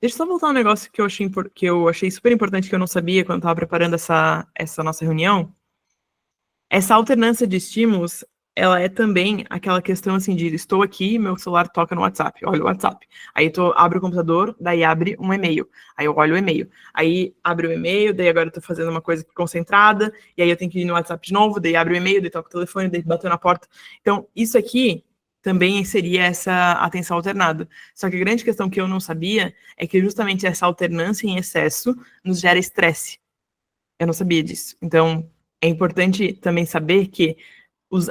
Deixa eu só voltar um negócio que eu achei super importante, que eu não sabia quando estava preparando essa nossa reunião. Essa alternância de estímulos, ela é também aquela questão assim de estou aqui, meu celular toca no WhatsApp, olha o WhatsApp. Aí tu abre o computador, daí abre um e-mail. Aí eu olho o e-mail. Aí abre o e-mail, daí agora eu tô fazendo uma coisa concentrada, e aí eu tenho que ir no WhatsApp de novo, daí abre o e-mail, daí toca o telefone, daí bateu na porta. Então, isso aqui também seria essa atenção alternada. Só que a grande questão que eu não sabia é que justamente essa alternância em excesso nos gera estresse. Eu não sabia disso. Então, é importante também saber que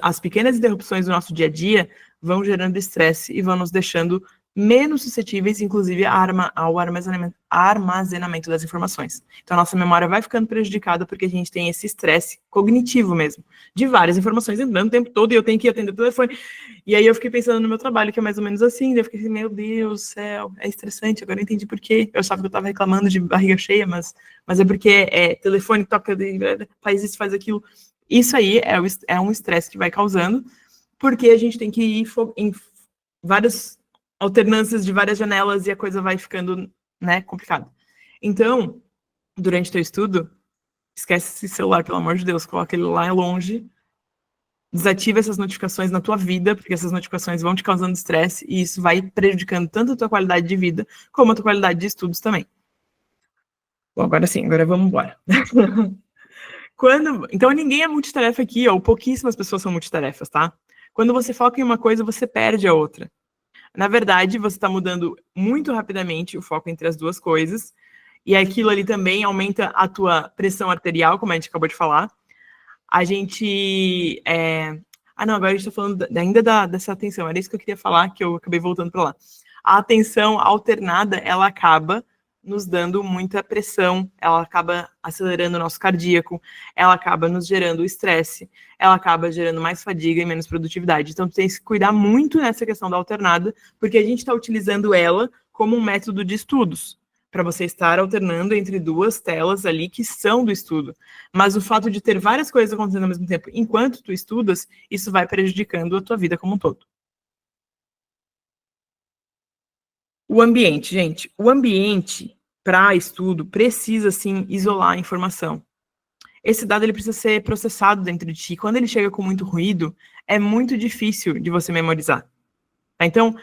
as pequenas interrupções do nosso dia a dia vão gerando estresse e vão nos deixando menos suscetíveis, inclusive, ao armazenamento das informações. Então, a nossa memória vai ficando prejudicada porque a gente tem esse estresse cognitivo mesmo, de várias informações entrando o tempo todo e eu tenho que atender o telefone. E aí eu fiquei pensando no meu trabalho, que é mais ou menos assim, daí eu fiquei assim, meu Deus do céu, é estressante, agora eu entendi por quê. Eu achava que eu estava reclamando de barriga cheia, mas é porque telefone toca, faz isso, faz aquilo. Isso aí é um estresse que vai causando, porque a gente tem que ir em várias alternâncias de várias janelas e a coisa vai ficando, né, complicada. Então, durante o teu estudo, esquece esse celular, pelo amor de Deus, coloca ele lá longe, desativa essas notificações na tua vida, porque essas notificações vão te causando estresse e isso vai prejudicando tanto a tua qualidade de vida, como a tua qualidade de estudos também. Bom, agora sim, agora vamos embora. Então, ninguém é multitarefa aqui, ou pouquíssimas pessoas são multitarefas, tá? Quando você foca em uma coisa, você perde a outra. Na verdade, você está mudando muito rapidamente o foco entre as duas coisas, e aquilo ali também aumenta a tua pressão arterial, como a gente acabou de falar. Ah, não, agora a gente está falando dessa atenção. Era isso que eu queria falar, que eu acabei voltando para lá. A atenção alternada, ela acaba nos dando muita pressão, ela acaba acelerando o nosso cardíaco, ela acaba nos gerando estresse, ela acaba gerando mais fadiga e menos produtividade. Então, tu tem que cuidar muito nessa questão da alternada, porque a gente está utilizando ela como um método de estudos, para você estar alternando entre duas telas ali que são do estudo. Mas o fato de ter várias coisas acontecendo ao mesmo tempo enquanto tu estudas, isso vai prejudicando a tua vida como um todo. O ambiente, gente. O ambiente para estudo precisa, sim, isolar a informação. Esse dado ele precisa ser processado dentro de ti. Quando ele chega com muito ruído, é muito difícil de você memorizar. Tá? Então,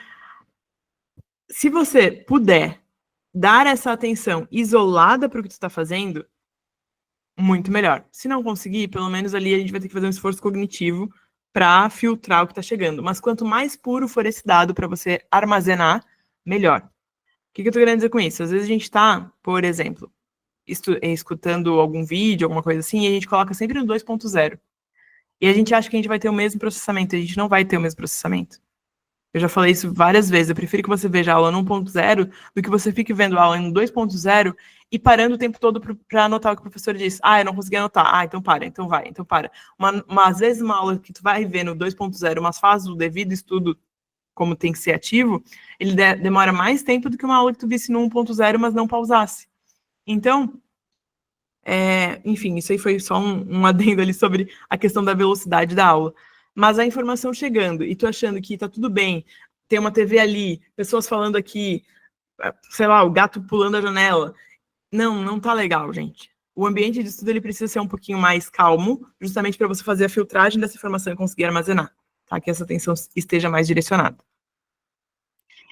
se você puder dar essa atenção isolada para o que tu está fazendo, muito melhor. Se não conseguir, pelo menos ali a gente vai ter que fazer um esforço cognitivo para filtrar o que está chegando. Mas quanto mais puro for esse dado para você armazenar, melhor. O que eu estou querendo dizer com isso? Às vezes a gente está, por exemplo, escutando algum vídeo, alguma coisa assim, e a gente coloca sempre no 2.0. E a gente acha que a gente vai ter o mesmo processamento, e a gente não vai ter o mesmo processamento. Eu já falei isso várias vezes. Eu prefiro que você veja a aula no 1.0 do que você fique vendo a aula no 2.0 e parando o tempo todo para anotar o que o professor diz. Ah, eu não consegui anotar. Ah, então para, então vai, então para. Às vezes uma aula que tu vai ver no 2.0, mas faz o devido estudo como tem que ser ativo, ele demora mais tempo do que uma aula que tu visse no 1.0, mas não pausasse. Então, enfim, isso aí foi só um adendo ali sobre a questão da velocidade da aula. Mas a informação chegando e tu achando que tá tudo bem, tem uma TV ali, pessoas falando aqui, sei lá, o gato pulando a janela. Não tá legal, gente. O ambiente de estudo ele precisa ser um pouquinho mais calmo, justamente para você fazer a filtragem dessa informação e conseguir armazenar, tá? Que essa atenção esteja mais direcionada.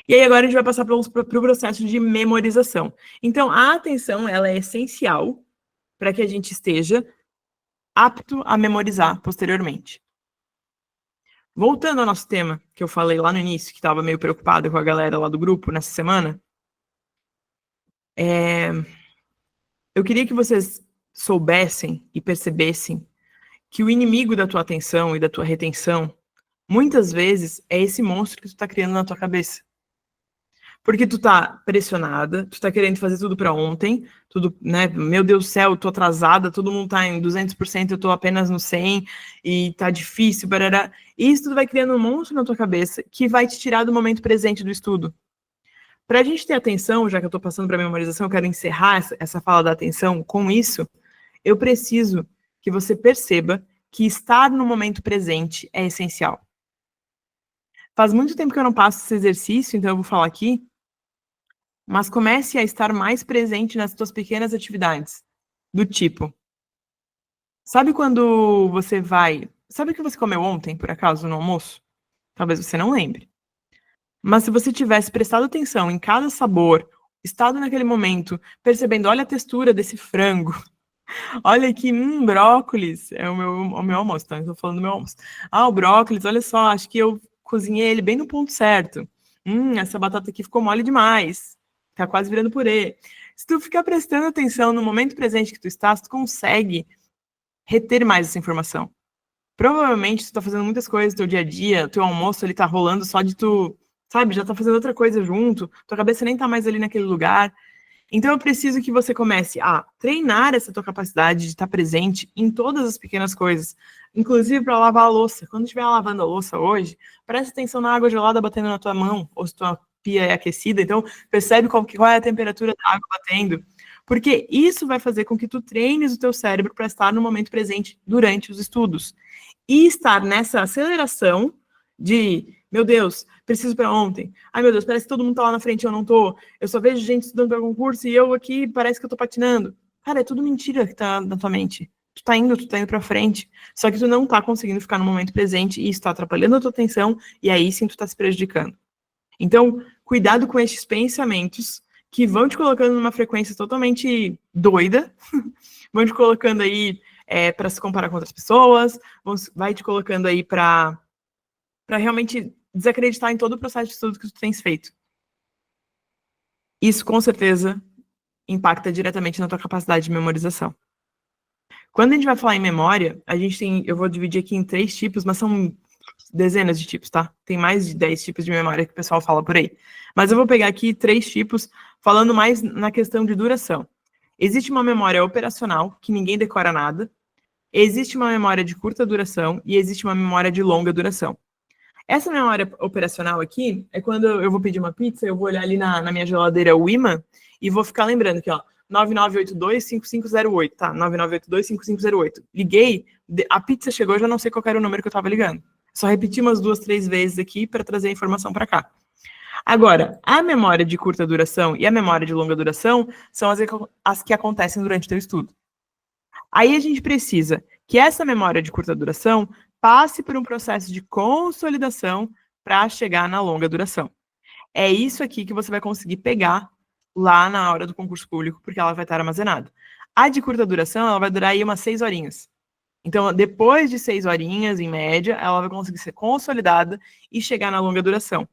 E aí agora a gente vai passar para o processo de memorização. Então, a atenção ela é essencial para que a gente esteja apto a memorizar posteriormente. Voltando ao nosso tema, que eu falei lá no início, que estava meio preocupada com a galera lá do grupo nessa semana, eu queria que vocês soubessem e percebessem que o inimigo da tua atenção e da tua retenção, muitas vezes, é esse monstro que tu tá criando na tua cabeça. Porque tu tá pressionada, tu tá querendo fazer tudo para ontem, tudo, né? Meu Deus do céu, eu tô atrasada, todo mundo tá em 200%, eu tô apenas no 100 e tá difícil, barará. E isso tudo vai criando um monstro na tua cabeça que vai te tirar do momento presente do estudo. Para a gente ter atenção, já que eu tô passando para memorização, eu quero encerrar essa fala da atenção com isso, eu preciso que você perceba que estar no momento presente é essencial. Faz muito tempo que eu não passo esse exercício, então eu vou falar aqui, mas comece a estar mais presente nas suas pequenas atividades. Do tipo, sabe quando você vai... Sabe o que você comeu ontem, por acaso, no almoço? Talvez você não lembre. Mas se você tivesse prestado atenção em cada sabor, estado naquele momento, percebendo, olha a textura desse frango, olha aqui, brócolis, é o meu almoço, tá? Eu tô falando do meu almoço. Ah, o brócolis, olha só, acho que eu cozinhei ele bem no ponto certo. Essa batata aqui ficou mole demais. Tá quase virando purê. Se tu ficar prestando atenção no momento presente que tu estás, tu consegue reter mais essa informação. Provavelmente tu tá fazendo muitas coisas no teu dia a dia, teu almoço ele tá rolando só de tu, sabe, já tá fazendo outra coisa junto, tua cabeça nem tá mais ali naquele lugar. Então eu preciso que você comece a treinar essa tua capacidade de estar presente em todas as pequenas coisas, inclusive para lavar a louça. Quando estiver lavando a louça hoje, presta atenção na água gelada batendo na tua mão, ou se tua pia é aquecida, então percebe qual é a temperatura da água batendo, porque isso vai fazer com que tu treines o teu cérebro para estar no momento presente durante os estudos. E estar nessa aceleração de, meu Deus, preciso para ontem. Ai, meu Deus, parece que todo mundo tá lá na frente e eu não tô. Eu só vejo gente estudando para concurso e eu aqui parece que eu tô patinando. Cara, é tudo mentira que tá na tua mente. Tu tá indo para frente. Só que tu não tá conseguindo ficar no momento presente e isso tá atrapalhando a tua atenção e aí sim tu tá se prejudicando. Então, cuidado com estes pensamentos que vão te colocando numa frequência totalmente doida, vão te colocando aí para se comparar com outras pessoas, vai te colocando aí para realmente desacreditar em todo o processo de estudo que tu tens feito. Isso, com certeza, impacta diretamente na tua capacidade de memorização. Quando a gente vai falar em memória, a gente tem, eu vou dividir aqui em 3 tipos, mas são dezenas de tipos, tá? Tem mais de 10 tipos de memória que o pessoal fala por aí. Mas eu vou pegar aqui 3 tipos, falando mais na questão de duração. Existe uma memória operacional, que ninguém decora nada. Existe uma memória de curta duração e existe uma memória de longa duração. Essa memória operacional aqui é quando eu vou pedir uma pizza, eu vou olhar ali na minha geladeira o imã e vou ficar lembrando aqui, ó, 9982-5508, tá? 9982-5508. Liguei, a pizza chegou, eu já não sei qual era o número que eu tava ligando. Só repeti umas 2, 3 vezes aqui para trazer a informação para cá. Agora, a memória de curta duração e a memória de longa duração são as que acontecem durante o teu estudo. Aí a gente precisa que essa memória de curta duração passe por um processo de consolidação para chegar na longa duração. É isso aqui que você vai conseguir pegar lá na hora do concurso público, porque ela vai estar armazenada. A de curta duração, ela vai durar aí umas 6 horinhas. Então, depois de 6 horinhas, em média, ela vai conseguir ser consolidada e chegar na longa duração.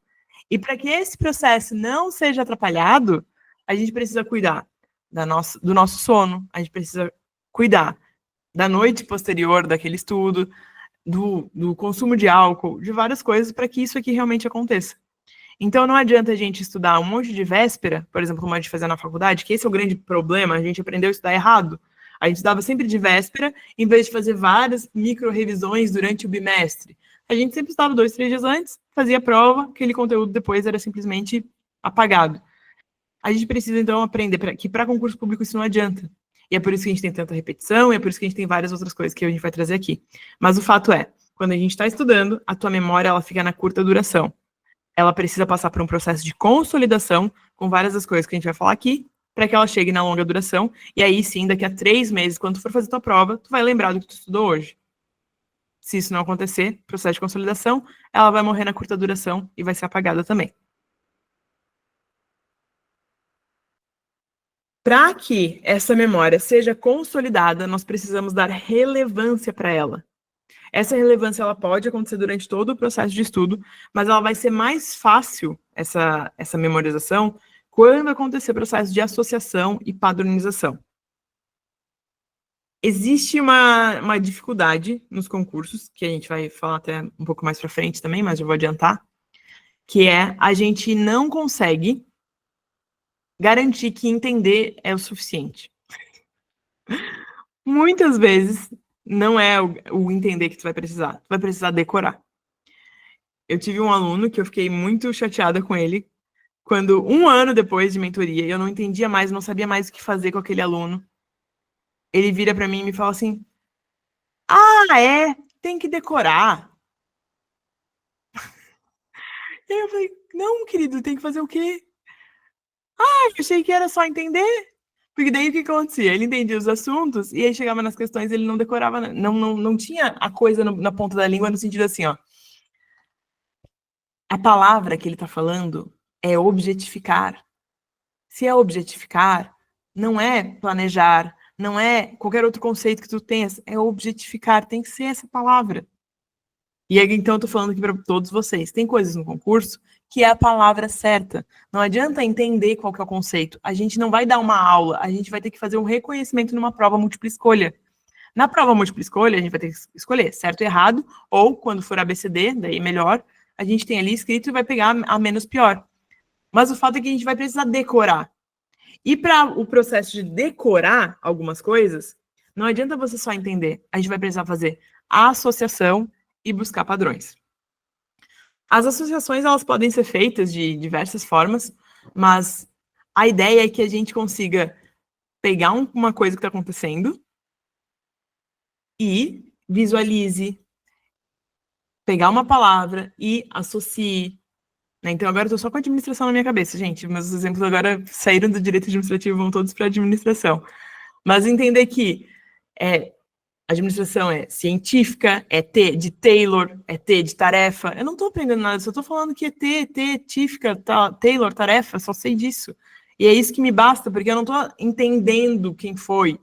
E para que esse processo não seja atrapalhado, a gente precisa cuidar do nosso sono, a gente precisa cuidar da noite posterior daquele estudo, do consumo de álcool, de várias coisas para que isso aqui realmente aconteça. Então não adianta a gente estudar um monte de véspera, por exemplo, como a gente fazia na faculdade, que esse é o grande problema, a gente aprendeu a estudar errado. A gente estudava sempre de véspera, em vez de fazer várias micro-revisões durante o bimestre. A gente sempre estudava 2, 3 dias antes, fazia a prova, aquele conteúdo depois era simplesmente apagado. A gente precisa, então, aprender que para concurso público isso não adianta. E é por isso que a gente tem tanta repetição, e é por isso que a gente tem várias outras coisas que a gente vai trazer aqui. Mas o fato é, quando a gente está estudando, a tua memória ela fica na curta duração. Ela precisa passar por um processo de consolidação com várias das coisas que a gente vai falar aqui, para que ela chegue na longa duração, e aí sim, daqui a 3 meses, quando tu for fazer tua prova, tu vai lembrar do que tu estudou hoje. Se isso não acontecer, processo de consolidação, ela vai morrer na curta duração e vai ser apagada também. Para que essa memória seja consolidada, nós precisamos dar relevância para ela. Essa relevância ela pode acontecer durante todo o processo de estudo, mas ela vai ser mais fácil, essa memorização, quando acontecer o processo de associação e padronização. Existe uma dificuldade nos concursos, que a gente vai falar até um pouco mais para frente também, mas eu vou adiantar, que é a gente não consegue garantir que entender é o suficiente. Muitas vezes não é o entender que tu vai precisar decorar. Eu tive um aluno que eu fiquei muito chateada com ele, quando 1 ano depois de mentoria, eu não entendia mais, não sabia mais o que fazer com aquele aluno. Ele vira para mim e me fala assim, tem que decorar. E aí eu falei, não, querido, tem que fazer o quê? Eu achei que era só entender. Porque daí o que acontecia? Ele entendia os assuntos e aí chegava nas questões ele não decorava, não tinha a coisa na ponta da língua no sentido assim, ó. A palavra que ele está falando é objetificar. Se é objetificar, não é planejar, não é qualquer outro conceito que tu tenhas, é objetificar, tem que ser essa palavra. E aí, então, eu tô falando aqui para todos vocês. Tem coisas no concurso que é a palavra certa. Não adianta entender qual que é o conceito. A gente não vai dar uma aula, a gente vai ter que fazer um reconhecimento numa prova múltipla escolha. Na prova múltipla escolha, a gente vai ter que escolher certo e errado, ou quando for ABCD, daí melhor, a gente tem ali escrito e vai pegar a menos pior. Mas o fato é que a gente vai precisar decorar. E para o processo de decorar algumas coisas, não adianta você só entender. A gente vai precisar fazer a associação e buscar padrões. As associações elas podem ser feitas de diversas formas, mas a ideia é que a gente consiga pegar uma coisa que está acontecendo e visualize, pegar uma palavra e associe. Né? Então agora eu estou só com a administração na minha cabeça, gente. Meus exemplos agora saíram do direito administrativo, vão todos para a administração. Mas entender que administração é científica, é T de Taylor, é T de tarefa. Eu não estou aprendendo nada, só estou falando que é T, tífica, Taylor, tarefa, só sei disso. E é isso que me basta, porque eu não estou entendendo quem foi.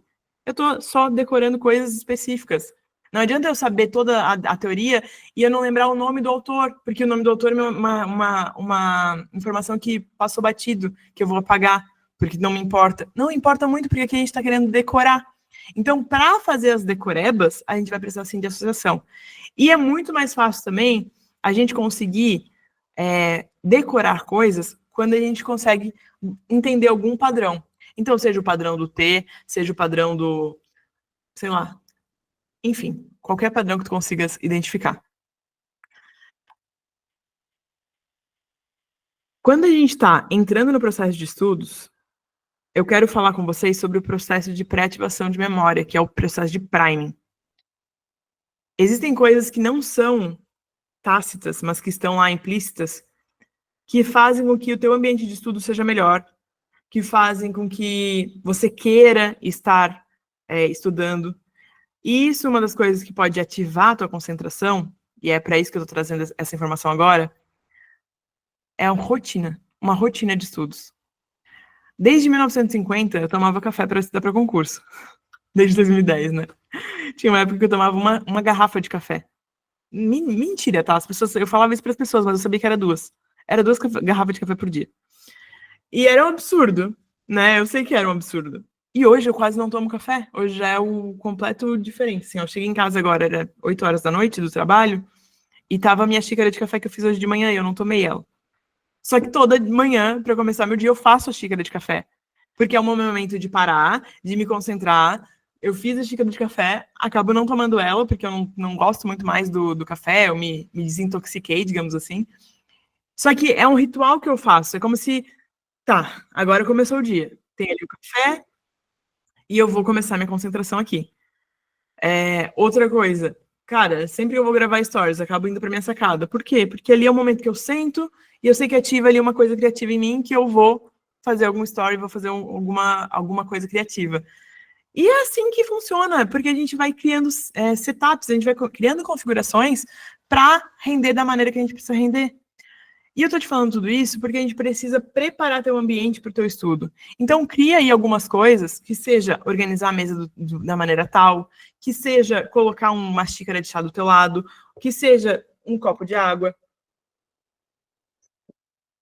Eu estou só decorando coisas específicas. Não adianta eu saber toda a teoria e eu não lembrar o nome do autor, porque o nome do autor é uma informação que passou batido, que eu vou apagar, porque não me importa. Não importa muito, porque aqui a gente está querendo decorar. Então, para fazer as decorebas, a gente vai precisar, sim, de associação. E é muito mais fácil também a gente conseguir decorar coisas quando a gente consegue entender algum padrão. Então, seja o padrão do T, seja o padrão do, sei lá, enfim, qualquer padrão que tu consigas identificar. Quando a gente está entrando no processo de estudos, eu quero falar com vocês sobre o processo de pré-ativação de memória, que é o processo de priming. Existem coisas que não são tácitas, mas que estão lá implícitas, que fazem com que o teu ambiente de estudo seja melhor, que fazem com que você queira estar estudando. E isso é uma das coisas que pode ativar a tua concentração, e é para isso que eu estou trazendo essa informação agora, é uma rotina de estudos. Desde 1950, eu tomava café para estudar para concurso. Desde 2010, né? Tinha uma época que eu tomava uma garrafa de café. Mentira, tá? Eu falava isso para as pessoas, mas eu sabia que era duas. Era duas garrafas de café por dia. E era um absurdo, né? Eu sei que era um absurdo. E hoje eu quase não tomo café. Hoje já é o completo diferente. Assim, eu cheguei em casa agora, era 8 horas da noite do trabalho, e tava a minha xícara de café que eu fiz hoje de manhã e eu não tomei ela. Só que toda manhã, para começar meu dia, eu faço a xícara de café. Porque é um momento de parar, de me concentrar. Eu fiz a xícara de café, acabo não tomando ela, porque eu não gosto muito mais do café, eu me desintoxiquei, digamos assim. Só que é um ritual que eu faço. É como se, tá, agora começou o dia. Tem ali o café e eu vou começar minha concentração aqui. Outra coisa, cara, sempre que eu vou gravar stories, acabo indo pra minha sacada. Por quê? Porque ali é o momento que eu sento e eu sei que ativa ali uma coisa criativa em mim que eu vou fazer algum story, vou fazer alguma coisa criativa. E é assim que funciona, porque a gente vai criando setups, a gente vai criando configurações para render da maneira que a gente precisa render. E eu tô te falando tudo isso porque a gente precisa preparar teu ambiente para o teu estudo. Então, cria aí algumas coisas, que seja organizar a mesa da maneira tal, que seja colocar uma xícara de chá do teu lado, que seja um copo de água.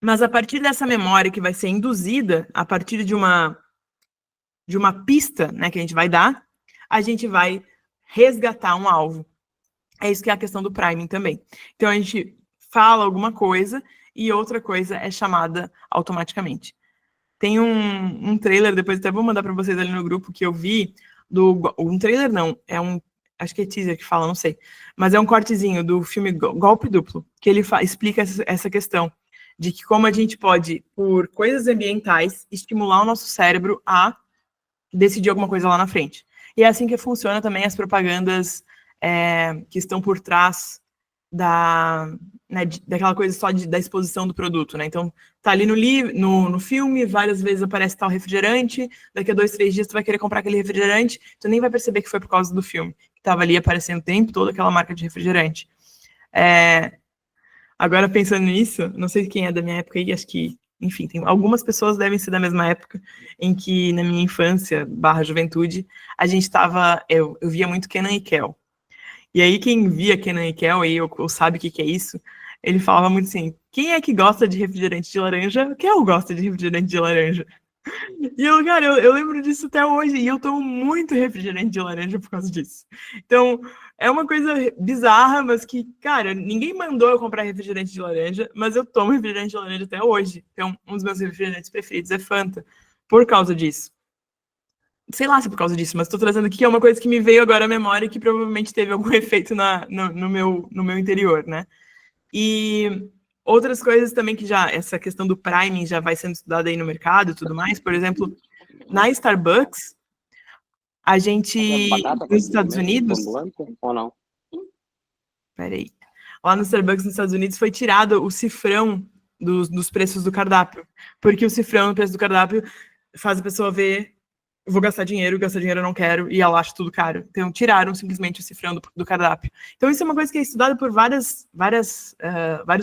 Mas a partir dessa memória que vai ser induzida, a partir de uma pista, né, que a gente vai dar, a gente vai resgatar um alvo. É isso que é a questão do priming também. Então, a gente fala alguma coisa e outra coisa é chamada automaticamente. Tem um trailer, depois até vou mandar para vocês ali no grupo, que eu vi, um trailer não, acho que é teaser que fala, não sei, mas é um cortezinho do filme Golpe Duplo, que ele explica essa questão de que como a gente pode, por coisas ambientais, estimular o nosso cérebro a decidir alguma coisa lá na frente. E é assim que funciona também as propagandas que estão por trás daquela coisa só da exposição do produto, né? Então, tá ali no filme, várias vezes aparece tal refrigerante, daqui a 2, 3 dias tu vai querer comprar aquele refrigerante, tu nem vai perceber que foi por causa do filme, que tava ali aparecendo o tempo todo aquela marca de refrigerante. Agora, pensando nisso, não sei quem é da minha época aí, acho que, enfim, algumas pessoas devem ser da mesma época em que, na minha infância, /juventude, a gente eu via muito Kenan e Kel. E aí, quem via Kenan e Kel, aí, ou sabe o que é isso, ele falava muito assim, quem é que gosta de refrigerante de laranja? Kel gosta de refrigerante de laranja. E eu lembro disso até hoje, e eu tomo muito refrigerante de laranja por causa disso. Então, é uma coisa bizarra, mas que, cara, ninguém mandou eu comprar refrigerante de laranja, mas eu tomo refrigerante de laranja até hoje. Então, um dos meus refrigerantes preferidos é Fanta, por causa disso. Sei lá se é por causa disso, mas estou trazendo aqui, é uma coisa que me veio agora à memória e que provavelmente teve algum efeito no meu interior, né? E outras coisas também que essa questão do priming já vai sendo estudada aí no mercado e tudo mais, por exemplo, na Starbucks, a gente, nos Estados Unidos... Ou não? Peraí. Lá no Starbucks, nos Estados Unidos, foi tirado o cifrão dos preços do cardápio, porque o cifrão no preço do cardápio faz a pessoa ver, eu vou gastar dinheiro eu não quero, e ela acha tudo caro. Então, tiraram simplesmente o cifrão do cardápio. Então, isso é uma coisa que é estudada por vários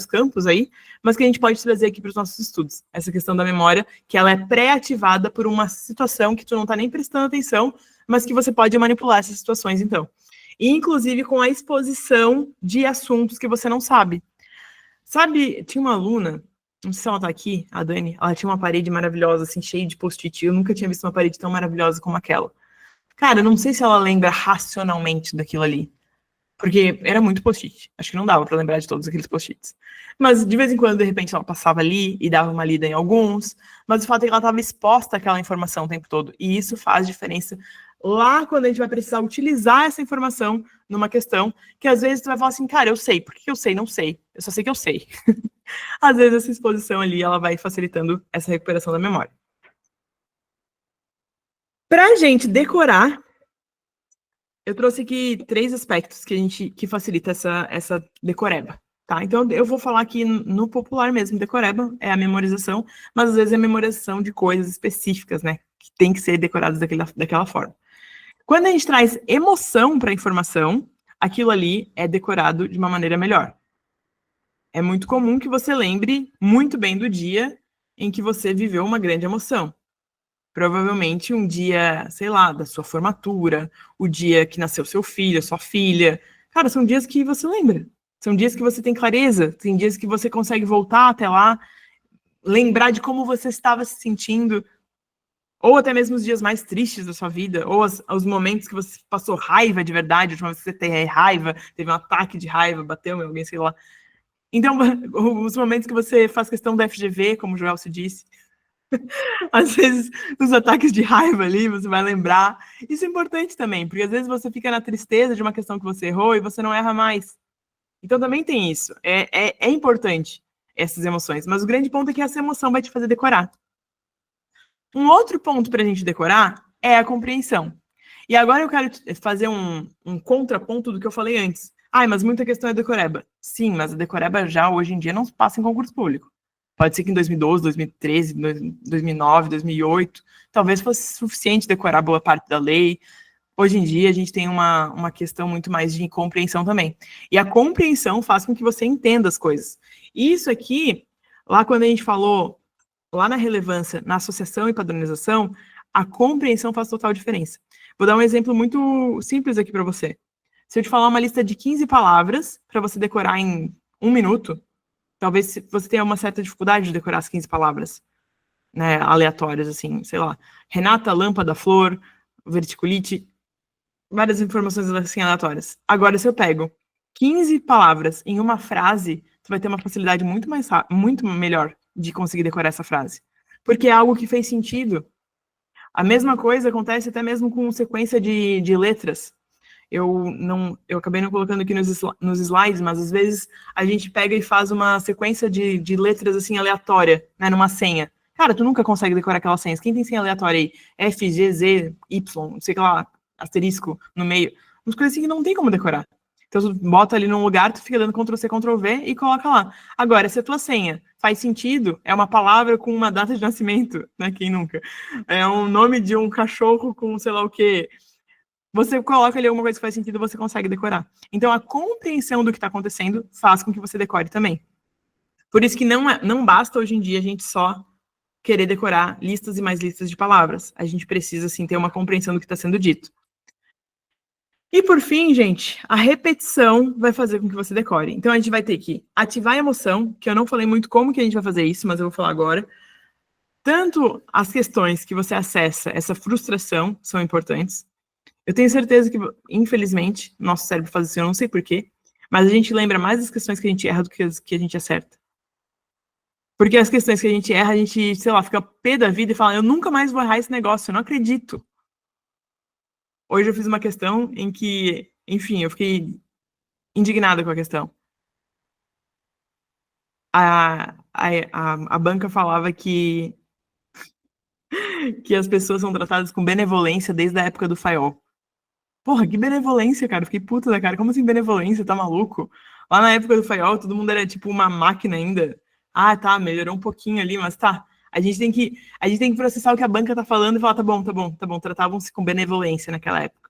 campos aí, mas que a gente pode trazer aqui para os nossos estudos. Essa questão da memória, que ela é pré-ativada por uma situação que tu não está nem prestando atenção, mas que você pode manipular essas situações, então. E, inclusive, com a exposição de assuntos que você não sabe. Sabe, tinha uma aluna, não sei se ela tá aqui, a Dani, ela tinha uma parede maravilhosa, assim, cheia de post-it. Eu nunca tinha visto uma parede tão maravilhosa como aquela. Cara, eu não sei se ela lembra racionalmente daquilo ali. Porque era muito post-it. Acho que não dava para lembrar de todos aqueles post-its. Mas, de vez em quando, de repente, ela passava ali e dava uma lida em alguns. Mas o fato é que ela estava exposta àquela informação o tempo todo. E isso faz diferença lá quando a gente vai precisar utilizar essa informação numa questão, que às vezes tu vai falar assim, cara, eu sei. Por que eu sei? Não sei. Eu só sei que eu sei. Às vezes essa exposição ali, ela vai facilitando essa recuperação da memória. Para a gente decorar, eu trouxe aqui 3 aspectos que facilita essa decoreba, tá? Então, eu vou falar aqui no popular mesmo, decoreba é a memorização, mas às vezes é a memorização de coisas específicas, né? Que tem que ser decoradas daquela forma. Quando a gente traz emoção para a informação, aquilo ali é decorado de uma maneira melhor. É muito comum que você lembre muito bem do dia em que você viveu uma grande emoção. Provavelmente um dia, sei lá, da sua formatura, o dia que nasceu seu filho, sua filha. Cara, são dias que você lembra. São dias que você tem clareza, tem dias que você consegue voltar até lá, lembrar de como você estava se sentindo, ou até mesmo os dias mais tristes da sua vida, ou os momentos que você passou raiva de verdade, a última vez que você teve raiva, teve um ataque de raiva, bateu em alguém, sei lá. Então, os momentos que você faz questão da FGV, como o Joel se disse, às vezes, nos ataques de raiva ali, você vai lembrar. Isso é importante também, porque às vezes você fica na tristeza de uma questão que você errou e você não erra mais. Então também tem isso. É importante essas emoções. Mas o grande ponto é que essa emoção vai te fazer decorar. Um outro ponto para a gente decorar é a compreensão. E agora eu quero fazer um contraponto do que eu falei antes. Mas muita questão é decoreba. Sim, mas a decoreba já hoje em dia não passa em concurso público. Pode ser que em 2012, 2013, 2009, 2008, talvez fosse suficiente decorar boa parte da lei. Hoje em dia, a gente tem uma questão muito mais de compreensão também. E a compreensão faz com que você entenda as coisas. E isso aqui, lá quando a gente falou, lá na relevância, na associação e padronização, a compreensão faz total diferença. Vou dar um exemplo muito simples aqui para você. Se eu te falar uma lista de 15 palavras para você decorar em 1 minuto, talvez você tenha uma certa dificuldade de decorar as 15 palavras, né, aleatórias, assim, sei lá. Renata, lâmpada, flor, verticulite, várias informações assim aleatórias. Agora, se eu pego 15 palavras em uma frase, você vai ter uma facilidade muito melhor de conseguir decorar essa frase. Porque é algo que fez sentido. A mesma coisa acontece até mesmo com sequência de letras. Eu acabei não colocando aqui nos slides, mas às vezes a gente pega e faz uma sequência de letras assim aleatória, né, numa senha. Cara, tu nunca consegue decorar aquelas senhas. Quem tem senha aleatória aí? F, G, Z, Y, não sei o que lá, asterisco no meio. Umas coisas assim que não tem como decorar. Então, tu bota ali num lugar, tu fica dando Ctrl+C, Ctrl+V e coloca lá. Agora, se a tua senha faz sentido, é uma palavra com uma data de nascimento, né? Quem nunca? É um nome de um cachorro com sei lá o quê. Você coloca ali alguma coisa que faz sentido, você consegue decorar. Então, a compreensão do que está acontecendo faz com que você decore também. Por isso que não basta hoje em dia a gente só querer decorar listas e mais listas de palavras. A gente precisa, sim, ter uma compreensão do que está sendo dito. E por fim, gente, a repetição vai fazer com que você decore. Então a gente vai ter que ativar a emoção, que eu não falei muito como que a gente vai fazer isso, mas eu vou falar agora. Tanto as questões que você acessa, essa frustração, são importantes. Eu tenho certeza que, infelizmente, nosso cérebro faz isso, eu não sei porquê, mas a gente lembra mais das questões que a gente erra do que as que a gente acerta. Porque as questões que a gente erra, a gente, sei lá, fica pé da vida e fala, eu nunca mais vou errar esse negócio, eu não acredito. Hoje eu fiz uma questão em que, enfim, eu fiquei indignada com a questão. A banca falava que as pessoas são tratadas com benevolência desde a época do Fayol. Porra, que benevolência, cara. Eu fiquei puta da cara. Como assim benevolência? Tá maluco? Lá na época do Fayol, todo mundo era tipo uma máquina ainda. Ah, tá, melhorou um pouquinho ali, mas tá. A gente tem que processar o que a banca tá falando e falar, tá bom, tá bom, tá bom. Tratavam-se com benevolência naquela época.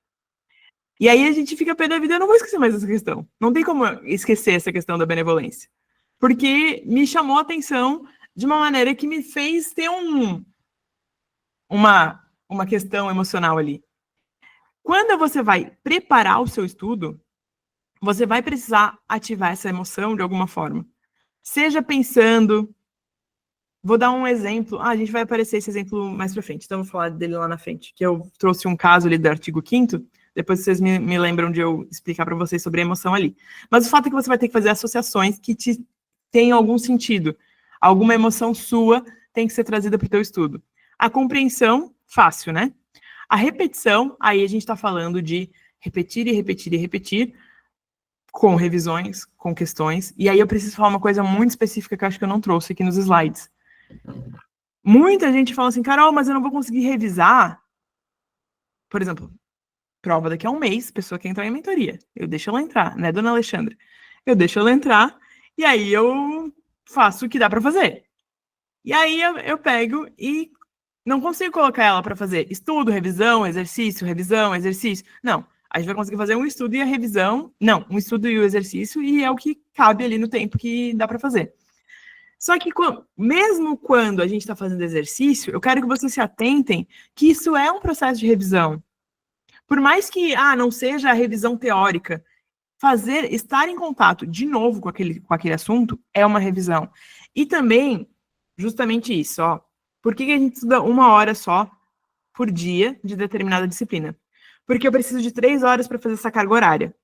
E aí a gente fica pé da vida, eu não vou esquecer mais essa questão. Não tem como esquecer essa questão da benevolência. Porque me chamou a atenção de uma maneira que me fez ter uma questão emocional ali. Quando você vai preparar o seu estudo, você vai precisar ativar essa emoção de alguma forma. Seja pensando... Vou dar um exemplo. A gente vai aparecer esse exemplo mais pra frente, então eu vou falar dele lá na frente. Que eu trouxe um caso ali do artigo 5º, Depois vocês me lembram de eu explicar para vocês sobre a emoção ali. Mas o fato é que você vai ter que fazer associações que te tenham algum sentido. Alguma emoção sua tem que ser trazida para o teu estudo. A compreensão, fácil, né? A repetição, aí a gente está falando de repetir e repetir e repetir, com revisões, com questões. E aí eu preciso falar uma coisa muito específica que eu acho que eu não trouxe aqui nos slides. Muita gente fala assim, Carol, mas eu não vou conseguir revisar. Por exemplo, prova daqui a um mês, pessoa quer entrar em mentoria. Eu deixo ela entrar, né, dona Alexandra? Eu deixo ela entrar e aí eu faço o que dá para fazer. E aí eu pego e não consigo colocar ela para fazer estudo, revisão, exercício, revisão, exercício. Não. A gente vai conseguir fazer um estudo e a revisão. Não, um estudo e o exercício, e é o que cabe ali no tempo que dá para fazer. Só que, mesmo quando a gente está fazendo exercício, eu quero que vocês se atentem que isso é um processo de revisão. Por mais que não seja a revisão teórica, estar em contato de novo com aquele assunto é uma revisão. E também, justamente isso, ó. Por que a gente estuda 1 hora só por dia de determinada disciplina? Porque eu preciso de 3 horas para fazer essa carga horária,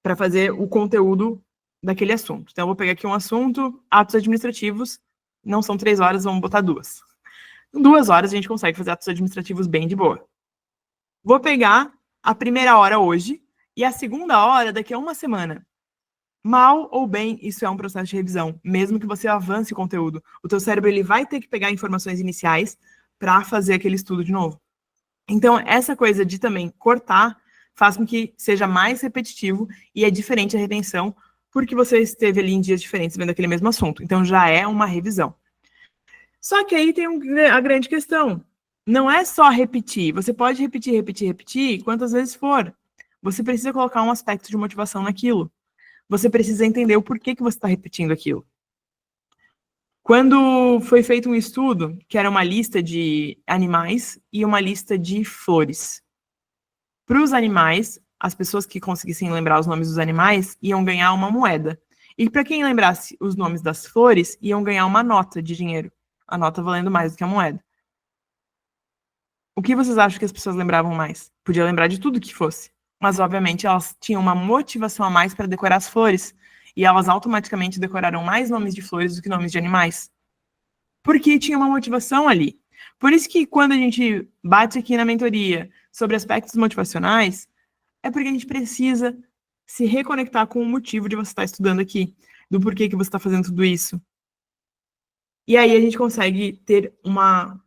para fazer o conteúdo daquele assunto. Então, eu vou pegar aqui um assunto, atos administrativos, não são 3 horas, vamos botar 2. Em 2 horas a gente consegue fazer atos administrativos bem de boa. Vou pegar a primeira hora hoje e a segunda hora daqui a 1 semana. Mal ou bem, isso é um processo de revisão. Mesmo que você avance o conteúdo, o teu cérebro ele vai ter que pegar informações iniciais para fazer aquele estudo de novo. Então, essa coisa de também cortar faz com que seja mais repetitivo e é diferente a retenção, porque você esteve ali em dias diferentes vendo aquele mesmo assunto. Então, já é uma revisão. Só que aí tem a grande questão. Não é só repetir. Você pode repetir, repetir, repetir quantas vezes for. Você precisa colocar um aspecto de motivação naquilo. Você precisa entender o porquê que você está repetindo aquilo. Quando foi feito um estudo, que era uma lista de animais e uma lista de flores. Para os animais, as pessoas que conseguissem lembrar os nomes dos animais iam ganhar uma moeda. E para quem lembrasse os nomes das flores, iam ganhar uma nota de dinheiro. A nota valendo mais do que a moeda. O que vocês acham que as pessoas lembravam mais? Podia lembrar de tudo que fosse. Mas, obviamente, elas tinham uma motivação a mais para decorar as flores. E elas automaticamente decoraram mais nomes de flores do que nomes de animais. Porque tinha uma motivação ali. Por isso que quando a gente bate aqui na mentoria sobre aspectos motivacionais, é porque a gente precisa se reconectar com o motivo de você estar estudando aqui, do porquê que você está fazendo tudo isso. E aí a gente consegue ter uma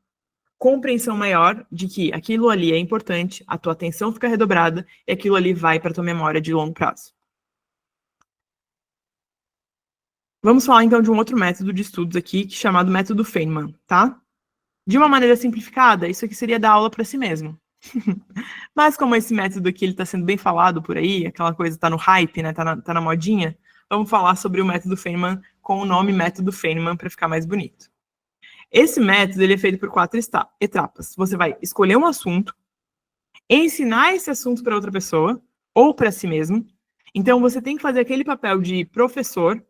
compreensão maior de que aquilo ali é importante, a tua atenção fica redobrada e aquilo ali vai para tua memória de longo prazo. Vamos falar então de um outro método de estudos aqui, chamado método Feynman, tá? De uma maneira simplificada, isso aqui seria dar aula para si mesmo. Mas como esse método aqui está sendo bem falado por aí, aquela coisa está no hype, né? Tá na modinha, vamos falar sobre o método Feynman com o nome método Feynman para ficar mais bonito. Esse método ele é feito por 4 etapas. Você vai escolher um assunto, ensinar esse assunto para outra pessoa ou para si mesmo. Então você tem que fazer aquele papel de professor.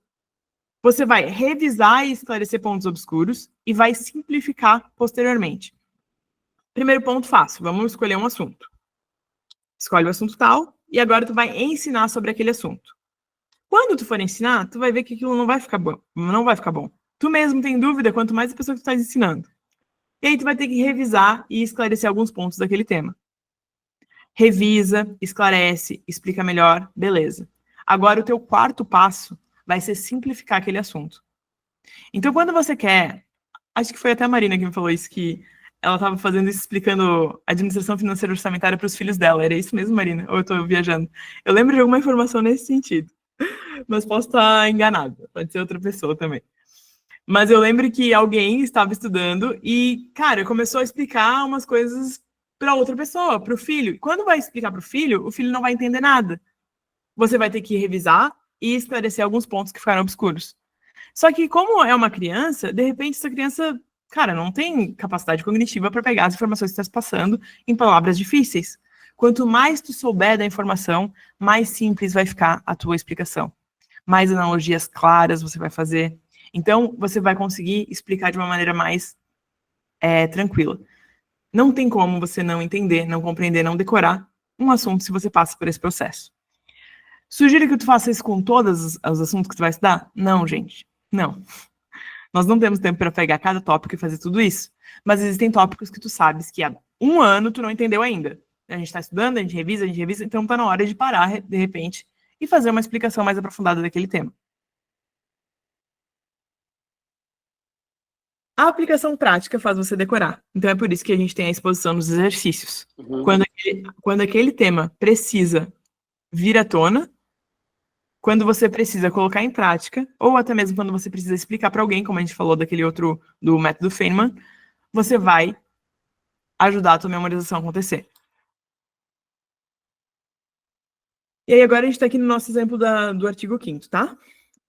Você vai revisar e esclarecer pontos obscuros e vai simplificar posteriormente. Primeiro ponto fácil, vamos escolher um assunto. Escolhe o assunto tal e agora tu vai ensinar sobre aquele assunto. Quando tu for ensinar, tu vai ver que aquilo não vai ficar bom. Tu mesmo tem dúvida, quanto mais a pessoa que tu está ensinando. E aí tu vai ter que revisar e esclarecer alguns pontos daquele tema. Revisa, esclarece, explica melhor, beleza. Agora o teu quarto passo vai ser simplificar aquele assunto. Então quando você quer, acho que foi até a Marina que me falou isso, que ela estava fazendo isso, explicando administração financeira orçamentária para os filhos dela. Era isso mesmo, Marina? Ou eu estou viajando? Eu lembro de alguma informação nesse sentido. Mas posso estar enganada. Pode ser outra pessoa também. Mas eu lembro que alguém estava estudando e, cara, começou a explicar umas coisas para outra pessoa, para o filho. E quando vai explicar para o filho não vai entender nada. Você vai ter que revisar e esclarecer alguns pontos que ficaram obscuros. Só que, como é uma criança, de repente essa criança, cara, não tem capacidade cognitiva para pegar as informações que está se passando em palavras difíceis. Quanto mais tu souber da informação, mais simples vai ficar a tua explicação. Mais analogias claras você vai fazer. Então, você vai conseguir explicar de uma maneira mais tranquila. Não tem como você não entender, não compreender, não decorar um assunto se você passa por esse processo. Sugiro que tu faça isso com todos os assuntos que tu vai estudar? Não, gente. Não. Nós não temos tempo para pegar cada tópico e fazer tudo isso. Mas existem tópicos que tu sabes que há um ano tu não entendeu ainda. A gente está estudando, a gente revisa, então tá na hora de parar, de repente, e fazer uma explicação mais aprofundada daquele tema. A aplicação prática faz você decorar. Então é por isso que a gente tem a exposição nos exercícios. Uhum. Quando aquele tema precisa vir à tona, quando você precisa colocar em prática, ou até mesmo quando você precisa explicar para alguém, como a gente falou daquele outro, do método Feynman, você vai ajudar a tua memorização a acontecer. E aí agora a gente está aqui no nosso exemplo do artigo 5º, tá?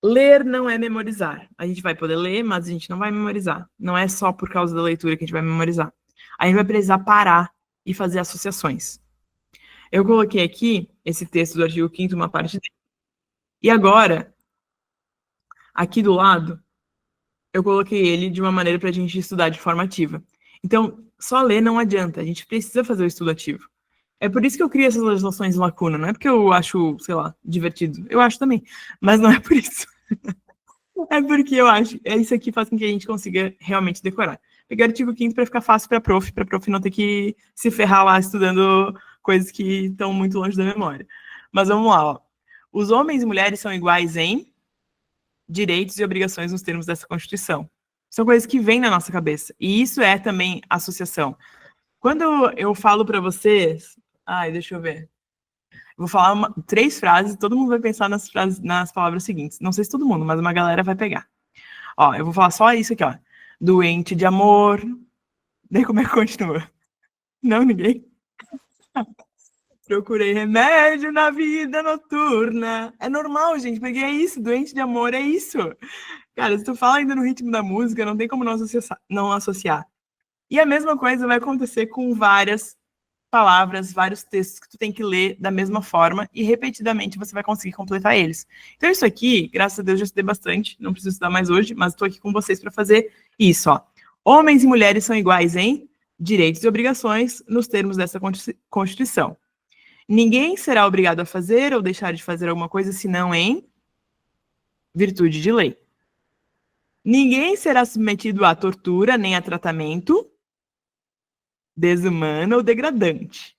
Ler não é memorizar. A gente vai poder ler, mas a gente não vai memorizar. Não é só por causa da leitura que a gente vai memorizar. A gente vai precisar parar e fazer associações. Eu coloquei aqui esse texto do artigo 5º, uma parte dele. E agora, aqui do lado, eu coloquei ele de uma maneira para a gente estudar de forma ativa. Então, só ler não adianta, a gente precisa fazer o estudo ativo. É por isso que eu crio essas legislações lacuna, não é porque eu acho, sei lá, divertido. Eu acho também, mas não é por isso. É porque eu acho, isso aqui faz com que a gente consiga realmente decorar. Pegar o artigo 5º para ficar fácil para prof não ter que se ferrar lá estudando coisas que estão muito longe da memória. Mas vamos lá, ó. Os homens e mulheres são iguais em direitos e obrigações nos termos dessa Constituição. São coisas que vêm na nossa cabeça. E isso é também associação. Quando eu falo para vocês... Ai, deixa eu ver. Vou falar 3 frases, todo mundo vai pensar nas palavras seguintes. Não sei se todo mundo, mas uma galera vai pegar. Ó, eu vou falar só isso aqui, ó. Doente de amor. Daí como é que continua? Não, ninguém? Procurei remédio na vida noturna. É normal, gente, porque é isso. Doente de amor é isso. Cara, se tu fala ainda no ritmo da música, não tem como não associar. E a mesma coisa vai acontecer com várias palavras, vários textos que tu tem que ler da mesma forma e repetidamente você vai conseguir completar eles. Então isso aqui, graças a Deus, já estudei bastante, não preciso estudar mais hoje, mas estou aqui com vocês para fazer isso, ó. Homens e mulheres são iguais em direitos e obrigações nos termos dessa Constituição. Ninguém será obrigado a fazer ou deixar de fazer alguma coisa senão em virtude de lei. Ninguém será submetido a tortura nem a tratamento desumano ou degradante.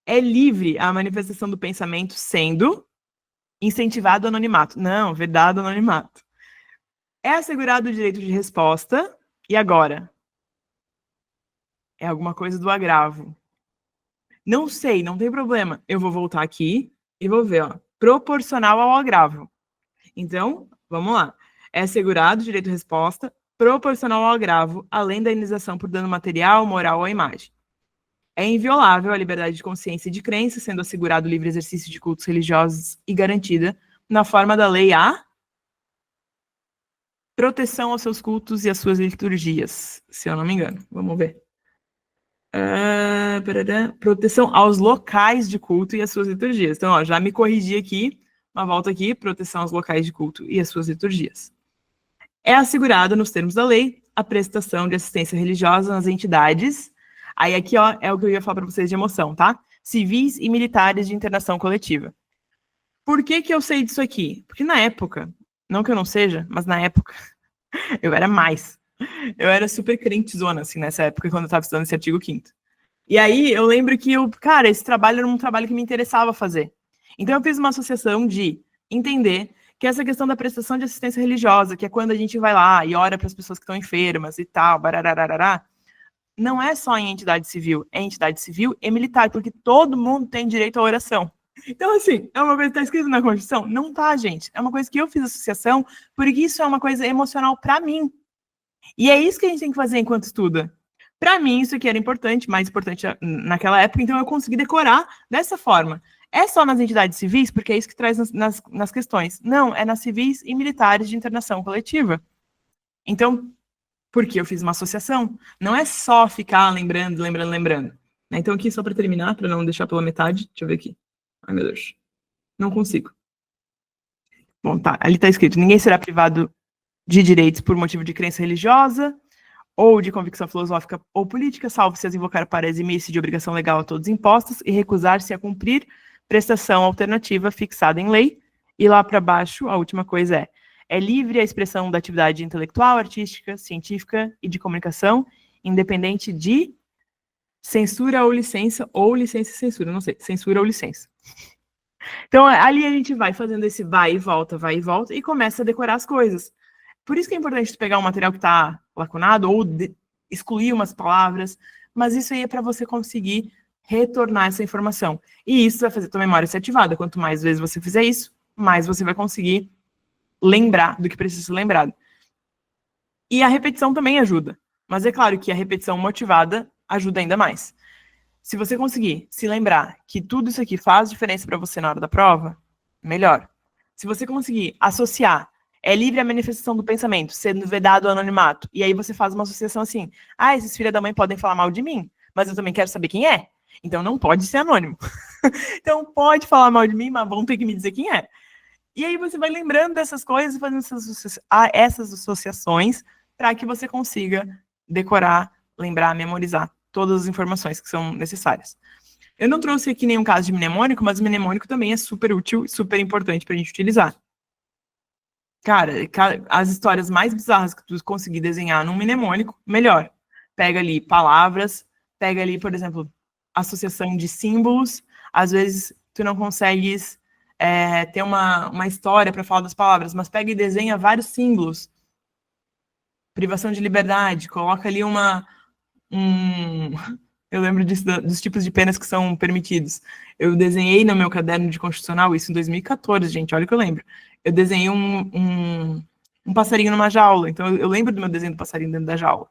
É livre a manifestação do pensamento sendo incentivado o anonimato. Não, vedado o anonimato. É assegurado o direito de resposta. E agora? É alguma coisa do agravo. Não sei, não tem problema. Eu vou voltar aqui e vou ver, ó. Proporcional ao agravo. Então, vamos lá. É assegurado o direito de resposta proporcional ao agravo, além da indenização por dano material, moral ou à imagem. É inviolável a liberdade de consciência e de crença, sendo assegurado o livre exercício de cultos religiosos e garantida, na forma da lei, a proteção aos seus cultos e às suas liturgias, se eu não me engano. Vamos ver. Proteção aos locais de culto e às suas liturgias. Então, ó, já me corrigi aqui, uma volta aqui, proteção aos locais de culto e às suas liturgias. É assegurado, nos termos da lei, a prestação de assistência religiosa nas entidades. Aí aqui, ó, é o que eu ia falar para vocês de emoção, tá? Civis e militares de internação coletiva. Por que eu sei disso aqui? Porque na época, não que eu não seja, mas na época, eu era mais. Eu era super crentezona, assim, nessa época, quando eu estava estudando esse artigo 5º. E aí, eu lembro que, cara, esse trabalho era um trabalho que me interessava fazer. Então, eu fiz uma associação de entender que essa questão da prestação de assistência religiosa, que é quando a gente vai lá e ora para as pessoas que estão enfermas e tal, bararararará, não é só em entidade civil, é entidade civil e militar, porque todo mundo tem direito à oração. Então, assim, é uma coisa que está escrito na Constituição? Não tá, gente. É uma coisa que eu fiz associação, porque isso é uma coisa emocional para mim. E é isso que a gente tem que fazer enquanto estuda. Para mim, isso aqui era importante, mais importante naquela época, então eu consegui decorar dessa forma. É só nas entidades civis, porque é isso que traz nas questões. Não, é nas civis e militares de internação coletiva. Então, porque eu fiz uma associação, não é só ficar lembrando. Então, aqui, só para terminar, para não deixar pela metade, deixa eu ver aqui. Ai, meu Deus. Não consigo. Bom, tá. Ali está escrito: ninguém será privado de direitos por motivo de crença religiosa ou de convicção filosófica ou política, salvo se as invocar para eximir-se de obrigação legal a todos impostos e recusar-se a cumprir prestação alternativa fixada em lei. E lá para baixo, a última coisa é livre a expressão da atividade intelectual, artística, científica e de comunicação, independente de censura ou licença e censura, não sei, censura ou licença. Então, ali a gente vai fazendo esse vai e volta, e começa a decorar as coisas. Por isso que é importante pegar um material que está lacunado, ou excluir umas palavras, mas isso aí é para você conseguir retornar essa informação. E isso vai fazer a tua memória ser ativada. Quanto mais vezes você fizer isso, mais você vai conseguir lembrar do que precisa ser lembrado. E a repetição também ajuda. Mas é claro que a repetição motivada ajuda ainda mais. Se você conseguir se lembrar que tudo isso aqui faz diferença para você na hora da prova, melhor. Se você conseguir associar, é livre a manifestação do pensamento, sendo vedado o anonimato, e aí você faz uma associação assim, esses filhos da mãe podem falar mal de mim, mas eu também quero saber quem é. Então não pode ser anônimo. Então pode falar mal de mim, mas vão ter que me dizer quem é. E aí você vai lembrando dessas coisas e fazendo essas associações para que você consiga decorar, lembrar, memorizar todas as informações que são necessárias. Eu não trouxe aqui nenhum caso de mnemônico, mas o mnemônico também é super útil e super importante para a gente utilizar. Cara, as histórias mais bizarras que tu conseguir desenhar num mnemônico, melhor. Pega ali palavras, pega ali, por exemplo, associação de símbolos. Às vezes tu não consegues ter uma história para falar das palavras, mas pega e desenha vários símbolos. Privação de liberdade, coloca ali eu lembro disso, dos tipos de penas que são permitidos. Eu desenhei no meu caderno de constitucional, isso em 2014, gente, olha o que eu lembro. Eu desenhei um passarinho numa jaula, então eu lembro do meu desenho do passarinho dentro da jaula,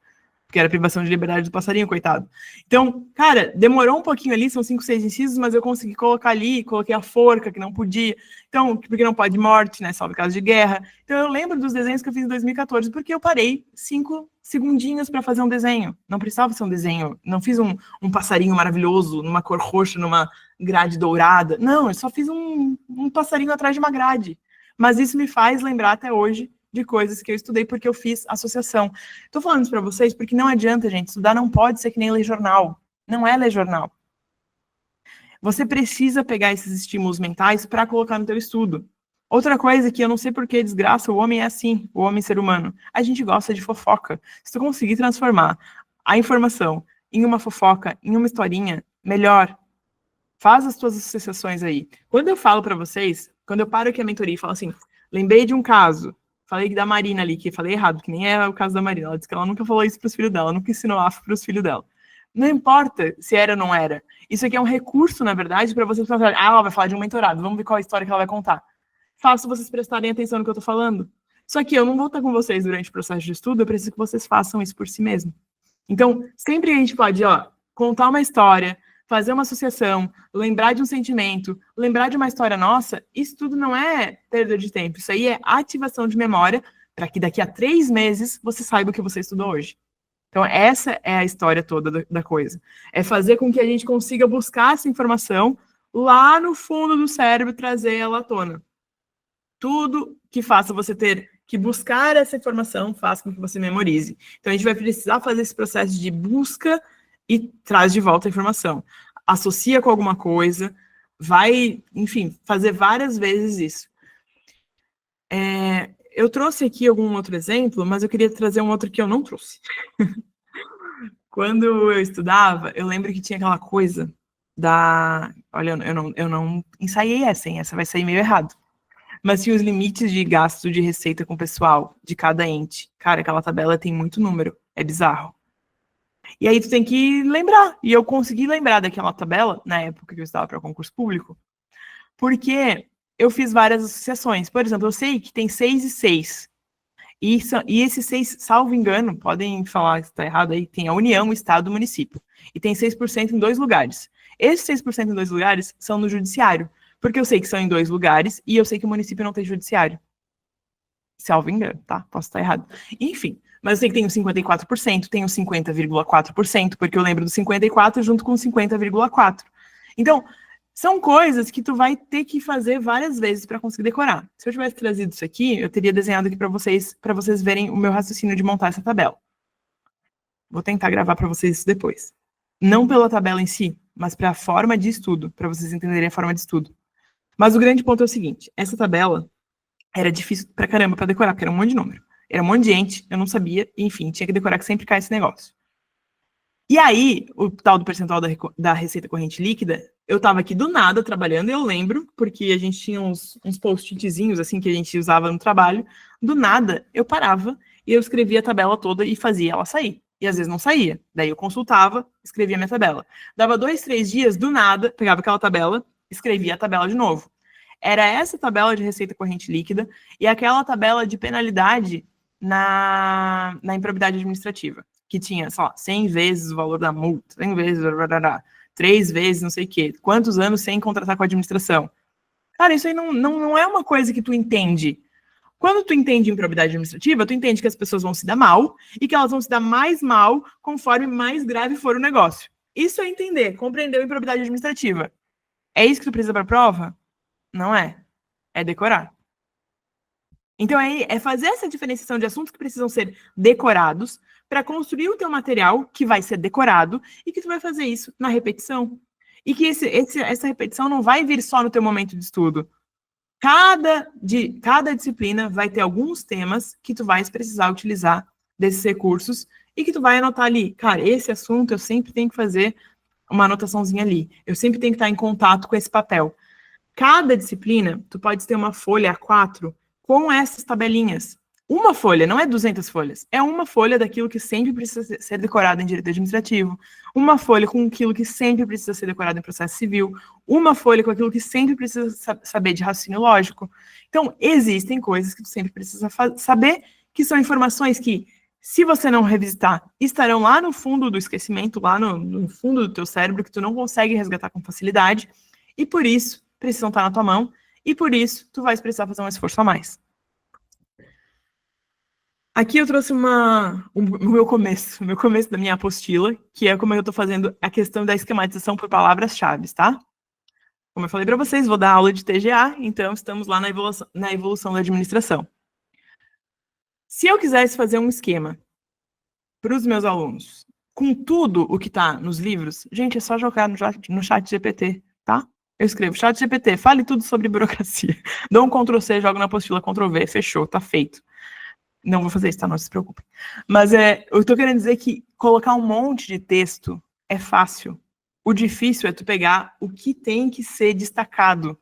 porque era a privação de liberdade do passarinho, coitado. Então, cara, demorou um pouquinho ali, são 5, 6 incisos, mas eu consegui colocar ali, coloquei a forca, que não podia, então, porque não pode morte, né, salvo caso de guerra. Então, eu lembro dos desenhos que eu fiz em 2014, porque eu parei 5 segundinhos para fazer um desenho. Não precisava ser um desenho, não fiz um passarinho maravilhoso, numa cor roxa, numa grade dourada. Não, eu só fiz um passarinho atrás de uma grade. Mas isso me faz lembrar até hoje de coisas que eu estudei porque eu fiz associação. Estou falando isso para vocês porque não adianta, gente. Estudar não pode ser que nem ler jornal. Não é ler jornal. Você precisa pegar esses estímulos mentais para colocar no teu estudo. Outra coisa que eu não sei por que desgraça, o homem é assim, o homem ser humano. A gente gosta de fofoca. Se tu conseguir transformar a informação em uma fofoca, em uma historinha, melhor. Faz as tuas associações aí. Quando eu falo para vocês, quando eu paro aqui a mentoria e falo assim, lembrei de um caso, falei da Marina ali, que falei errado, que nem é o caso da Marina. Ela disse que ela nunca falou isso para os filhos dela, nunca ensinou AF para os filhos dela. Não importa se era ou não era. Isso aqui é um recurso, na verdade, para vocês pensarem, ela vai falar de um mentorado, vamos ver qual a história que ela vai contar. Faço vocês prestarem atenção no que eu estou falando. Só que eu não vou estar com vocês durante o processo de estudo, eu preciso que vocês façam isso por si mesmo. Então, sempre a gente pode, contar uma história, fazer uma associação, lembrar de um sentimento, lembrar de uma história nossa, isso tudo não é perda de tempo, isso aí é ativação de memória para que daqui a 3 meses você saiba o que você estudou hoje. Então, essa é a história toda da coisa. É fazer com que a gente consiga buscar essa informação lá no fundo do cérebro, trazer ela à tona. Tudo que faça você ter que buscar essa informação faz com que você memorize. Então, a gente vai precisar fazer esse processo de busca e traz de volta a informação. Associa com alguma coisa, vai, enfim, fazer várias vezes isso. Eu trouxe aqui algum outro exemplo, mas eu queria trazer um outro que eu não trouxe. Quando eu estudava, eu lembro que tinha aquela coisa da... Olha, eu não ensaiei essa, hein? Essa vai sair meio errado. Mas tinha os limites de gasto de receita com o pessoal, de cada ente. Cara, aquela tabela tem muito número, é bizarro. E aí tu tem que lembrar. E eu consegui lembrar daquela tabela, na época que eu estava para concurso público, porque eu fiz várias associações. Por exemplo, eu sei que tem 6 e 6. E esses 6, salvo engano, podem falar que está errado aí, tem a União, o Estado e o município. E tem 6% em 2 lugares. Esses 6% em 2 lugares são no judiciário. Porque eu sei que são em 2 lugares e eu sei que o município não tem judiciário. Salvo engano, tá? Posso estar errado. Enfim, mas eu sei que tem o 54%, tem o 50,4%, porque eu lembro do 54 junto com o 50,4%. Então, são coisas que tu vai ter que fazer várias vezes para conseguir decorar. Se eu tivesse trazido isso aqui, eu teria desenhado aqui para vocês verem o meu raciocínio de montar essa tabela. Vou tentar gravar para vocês isso depois. Não pela tabela em si, mas para a forma de estudo, para vocês entenderem a forma de estudo. Mas o grande ponto é o seguinte, essa tabela era difícil pra caramba pra decorar, porque era um monte de número. Era um monte de gente, eu não sabia, enfim, tinha que decorar que sempre cai esse negócio. E aí, o tal do percentual da receita corrente líquida, eu tava aqui do nada trabalhando, e eu lembro, porque a gente tinha uns post-itzinhos, assim, que a gente usava no trabalho, do nada, eu parava, e eu escrevia a tabela toda e fazia ela sair. E às vezes não saía. Daí eu consultava, escrevia a minha tabela. Dava 2, 3 dias, do nada, pegava aquela tabela, escrevia a tabela de novo. Era essa tabela de receita corrente líquida e aquela tabela de penalidade na improbidade administrativa, que tinha, sei lá, 100 vezes o valor da multa, 100 vezes, 3 vezes não sei o quê, quantos anos sem contratar com a administração. Cara, isso aí não é uma coisa que tu entende. Quando tu entende improbidade administrativa, tu entende que as pessoas vão se dar mal e que elas vão se dar mais mal conforme mais grave for o negócio. Isso é entender, compreender a improbidade administrativa. É isso que tu precisa para a prova? Não é. É decorar. Então, é fazer essa diferenciação de assuntos que precisam ser decorados para construir o teu material que vai ser decorado e que tu vai fazer isso na repetição. E que essa repetição não vai vir só no teu momento de estudo. Cada disciplina vai ter alguns temas que tu vais precisar utilizar desses recursos e que tu vai anotar ali. Cara, esse assunto eu sempre tenho que fazer uma anotaçãozinha ali. Eu sempre tenho que estar em contato com esse papel. Cada disciplina, tu pode ter uma folha A4 com essas tabelinhas. Uma folha, não é 200 folhas. É uma folha daquilo que sempre precisa ser decorado em direito administrativo. Uma folha com aquilo que sempre precisa ser decorado em processo civil. Uma folha com aquilo que sempre precisa saber de raciocínio lógico. Então, existem coisas que tu sempre precisa saber, que são informações que, se você não revisitar, estarão lá no fundo do esquecimento, lá no fundo do teu cérebro, que tu não consegue resgatar com facilidade. E por isso, precisam estar na tua mão, e por isso tu vais precisar fazer um esforço a mais. Aqui eu trouxe o meu começo da minha apostila, que é como eu estou fazendo a questão da esquematização por palavras-chave, tá? Como eu falei para vocês, vou dar aula de TGA, então estamos lá na evolução da administração. Se eu quisesse fazer um esquema para os meus alunos, com tudo o que está nos livros, gente, é só jogar no chat GPT, tá? Eu escrevo, chat GPT, fale tudo sobre burocracia. Dou um Ctrl+C, jogo na apostila, Ctrl+V, fechou, tá feito. Não vou fazer isso, tá? Não se preocupem. Mas eu tô querendo dizer que colocar um monte de texto é fácil. O difícil é tu pegar o que tem que ser destacado.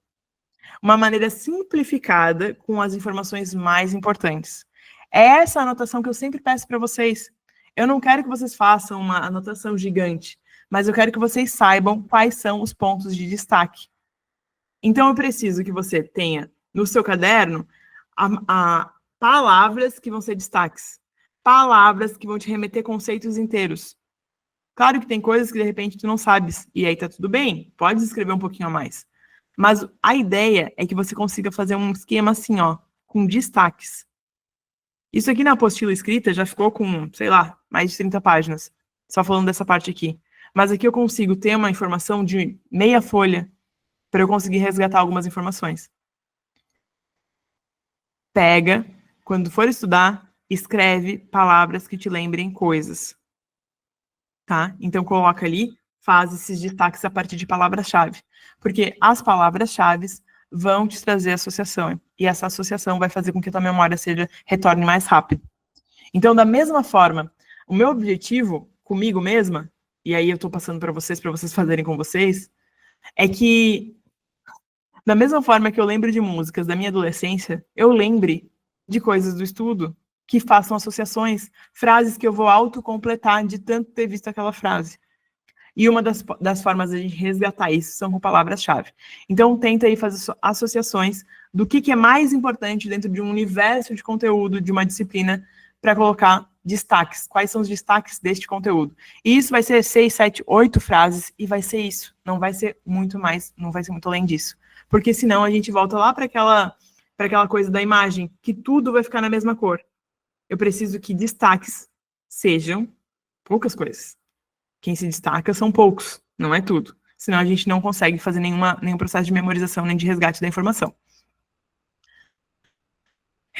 Uma maneira simplificada com as informações mais importantes. É essa anotação que eu sempre peço para vocês. Eu não quero que vocês façam uma anotação gigante, mas eu quero que vocês saibam quais são os pontos de destaque. Então, eu preciso que você tenha no seu caderno palavras que vão ser destaques. Palavras que vão te remeter conceitos inteiros. Claro que tem coisas que, de repente, tu não sabes, e aí tá tudo bem, pode escrever um pouquinho a mais. Mas a ideia é que você consiga fazer um esquema assim, ó, com destaques. Isso aqui na apostila escrita já ficou com, sei lá, mais de 30 páginas, só falando dessa parte aqui. Mas aqui eu consigo ter uma informação de meia folha para eu conseguir resgatar algumas informações. Pega, quando for estudar, escreve palavras que te lembrem coisas. Tá? Então, coloca ali, faz esses destaques a partir de palavras-chave. Porque as palavras-chave vão te trazer associação. E essa associação vai fazer com que a tua memória retorne mais rápido. Então, da mesma forma, o meu objetivo comigo mesma, e aí eu estou passando para vocês fazerem com vocês, é que, da mesma forma que eu lembro de músicas da minha adolescência, eu lembre de coisas do estudo que façam associações, frases que eu vou autocompletar de tanto ter visto aquela frase. E uma das formas de a gente resgatar isso são com palavras-chave. Então, tenta aí fazer associações do que é mais importante dentro de um universo de conteúdo, de uma disciplina, para colocar destaques. Quais são os destaques deste conteúdo? E isso vai ser 6, 7, 8 frases, e vai ser isso. Não vai ser muito mais, não vai ser muito além disso. Porque senão a gente volta lá para aquela coisa da imagem, que tudo vai ficar na mesma cor. Eu preciso que destaques sejam poucas coisas. Quem se destaca são poucos, não é tudo. Senão a gente não consegue fazer nenhum processo de memorização nem de resgate da informação.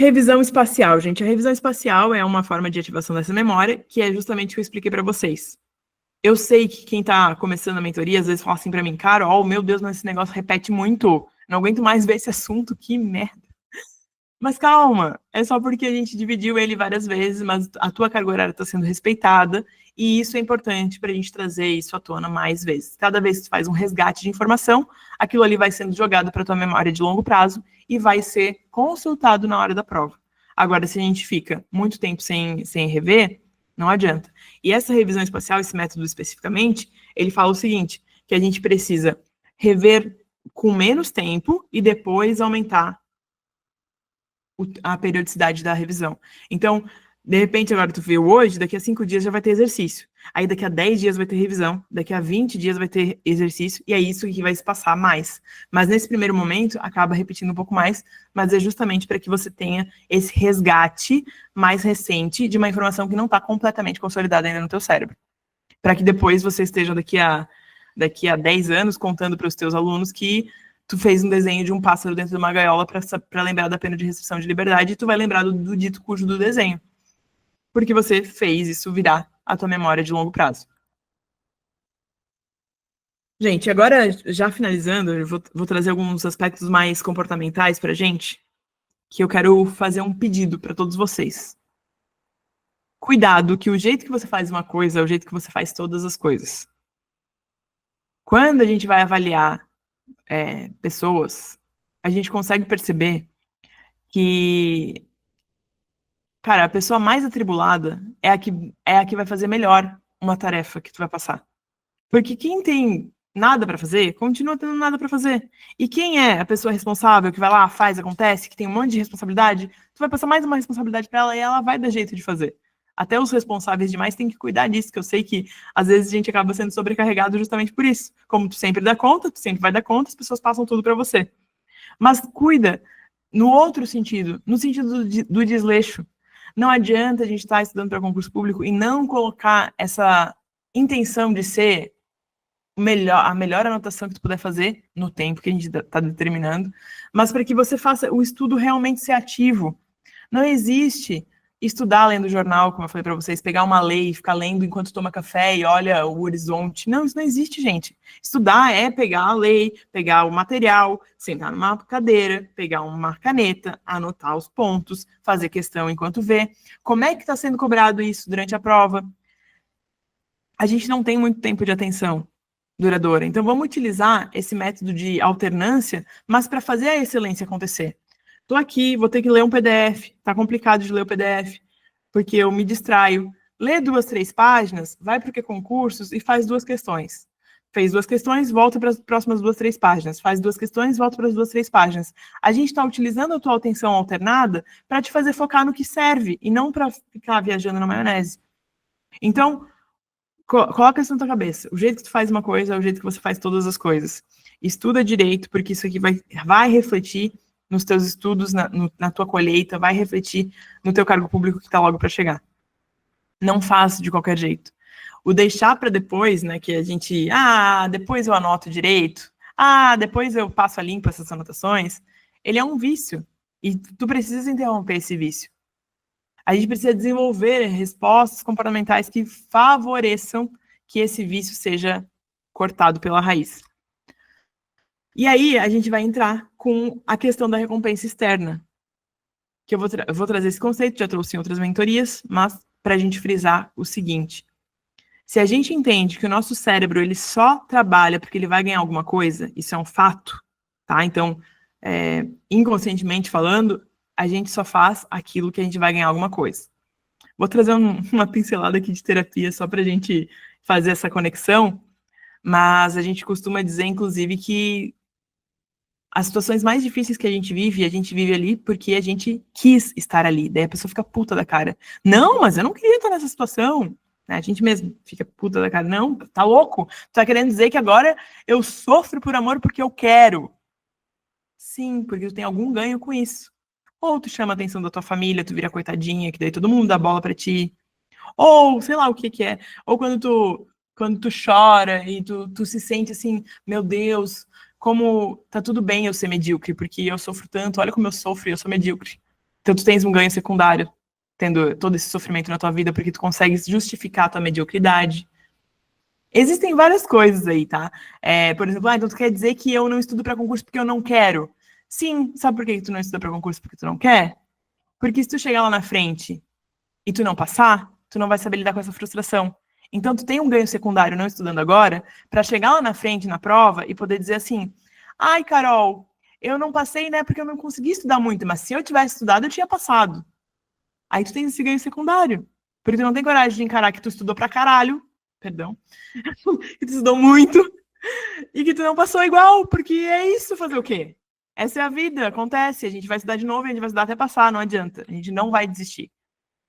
Revisão espacial, gente. A revisão espacial é uma forma de ativação dessa memória, que é justamente o que eu expliquei para vocês. Eu sei que quem está começando a mentoria, às vezes fala assim para mim, Carol, meu Deus, mas esse negócio repete muito. Não aguento mais ver esse assunto, que merda. Mas calma, é só porque a gente dividiu ele várias vezes, mas a tua carga horária está sendo respeitada, e isso é importante para a gente trazer isso à tona mais vezes. Cada vez que tu faz um resgate de informação, aquilo ali vai sendo jogado para tua memória de longo prazo e vai ser consultado na hora da prova. Agora, se a gente fica muito tempo sem rever, não adianta. E essa revisão espacial, esse método especificamente, ele fala o seguinte, que a gente precisa rever com menos tempo e depois aumentar a periodicidade da revisão. Então, de repente, agora tu viu hoje, daqui a 5 dias já vai ter exercício. Aí daqui a 10 dias vai ter revisão, daqui a 20 dias vai ter exercício, e é isso que vai se passar mais. Mas nesse primeiro momento, acaba repetindo um pouco mais, mas é justamente para que você tenha esse resgate mais recente de uma informação que não está completamente consolidada ainda no teu cérebro. Para que depois você esteja daqui a 10 anos contando para os teus alunos que tu fez um desenho de um pássaro dentro de uma gaiola para lembrar da pena de restrição de liberdade, e tu vai lembrar do dito cujo do desenho. Porque você fez isso virar a tua memória de longo prazo. Gente, agora, já finalizando, eu vou trazer alguns aspectos mais comportamentais pra gente, que eu quero fazer um pedido para todos vocês. Cuidado, que o jeito que você faz uma coisa é o jeito que você faz todas as coisas. Quando a gente vai avaliar pessoas, a gente consegue perceber que, cara, a pessoa mais atribulada é a que vai fazer melhor uma tarefa que tu vai passar. Porque quem tem nada para fazer, continua tendo nada para fazer. E quem é a pessoa responsável, que vai lá, faz, acontece, que tem um monte de responsabilidade, tu vai passar mais uma responsabilidade para ela e ela vai dar jeito de fazer. Até os responsáveis demais têm que cuidar disso, que eu sei que às vezes a gente acaba sendo sobrecarregado justamente por isso. Como tu sempre dá conta, tu sempre vai dar conta, as pessoas passam tudo para você. Mas cuida no outro sentido, no sentido do desleixo. Não adianta a gente estar estudando para concurso público e não colocar essa intenção de ser a melhor anotação que tu puder fazer no tempo que a gente está determinando, mas para que você faça o estudo realmente ser ativo. Não existe estudar lendo jornal, como eu falei para vocês, pegar uma lei e ficar lendo enquanto toma café e olha o horizonte. Não, isso não existe, gente. Estudar é pegar a lei, pegar o material, sentar numa cadeira, pegar uma caneta, anotar os pontos, fazer questão enquanto vê. Como é que está sendo cobrado isso durante a prova? A gente não tem muito tempo de atenção duradoura. Então, vamos utilizar esse método de alternância, mas para fazer a excelência acontecer. Estou aqui, vou ter que ler um PDF. Está complicado de ler o PDF, porque eu me distraio. Lê 2, 3 páginas, vai para o que concursos e faz 2 questões. Fez 2 questões, volta para as próximas 2, 3 páginas. Faz 2 questões, volta para as 2, 3 páginas. A gente está utilizando a tua atenção alternada para te fazer focar no que serve e não para ficar viajando na maionese. Então, coloca isso na tua cabeça. O jeito que tu faz uma coisa é o jeito que você faz todas as coisas. Estuda direito, porque isso aqui vai refletir nos teus estudos, na tua colheita, vai refletir no teu cargo público que está logo para chegar. Não faça de qualquer jeito. O deixar para depois, né, que a gente, depois eu anoto direito, depois eu passo a limpo essas anotações, ele é um vício. E tu precisa interromper esse vício. A gente precisa desenvolver respostas comportamentais que favoreçam que esse vício seja cortado pela raiz. E aí a gente vai entrar com a questão da recompensa externa, que eu vou trazer esse conceito, já trouxe em outras mentorias, mas para a gente frisar o seguinte: se a gente entende que o nosso cérebro ele só trabalha porque ele vai ganhar alguma coisa, isso é um fato, tá? Então, inconscientemente falando, a gente só faz aquilo que a gente vai ganhar alguma coisa. Vou trazer uma pincelada aqui de terapia só para a gente fazer essa conexão, mas a gente costuma dizer, inclusive, que as situações mais difíceis que a gente vive ali porque a gente quis estar ali. Daí a pessoa fica puta da cara. Não, mas eu não queria estar nessa situação. A gente mesmo fica puta da cara. Não, tá louco? Tu tá querendo dizer que agora eu sofro por amor porque eu quero. Sim, porque tu tem algum ganho com isso. Ou tu chama a atenção da tua família, tu vira coitadinha, que daí todo mundo dá bola pra ti. Ou, sei lá o que é. Ou quando tu chora e tu se sente assim, meu Deus, como tá tudo bem eu ser medíocre, porque eu sofro tanto, olha como eu sofro e eu sou medíocre. Então tu tens um ganho secundário, tendo todo esse sofrimento na tua vida, porque tu consegues justificar a tua mediocridade. Existem várias coisas aí, tá? Por exemplo, então tu quer dizer que eu não estudo para concurso porque eu não quero? Sim, sabe por que tu não estuda para concurso porque tu não quer? Porque se tu chegar lá na frente e tu não passar, tu não vai saber lidar com essa frustração. Então tu tem um ganho secundário não estudando agora, para chegar lá na frente na prova e poder dizer assim: "Ai, Carol, eu não passei, né, porque eu não consegui estudar muito, mas se eu tivesse estudado, eu tinha passado". Aí tu tem esse ganho secundário. Porque tu não tem coragem de encarar que tu estudou pra caralho, perdão, que tu estudou muito e que tu não passou igual, porque é isso, fazer o quê? Essa é a vida, acontece, a gente vai estudar de novo e a gente vai estudar até passar, não adianta, a gente não vai desistir.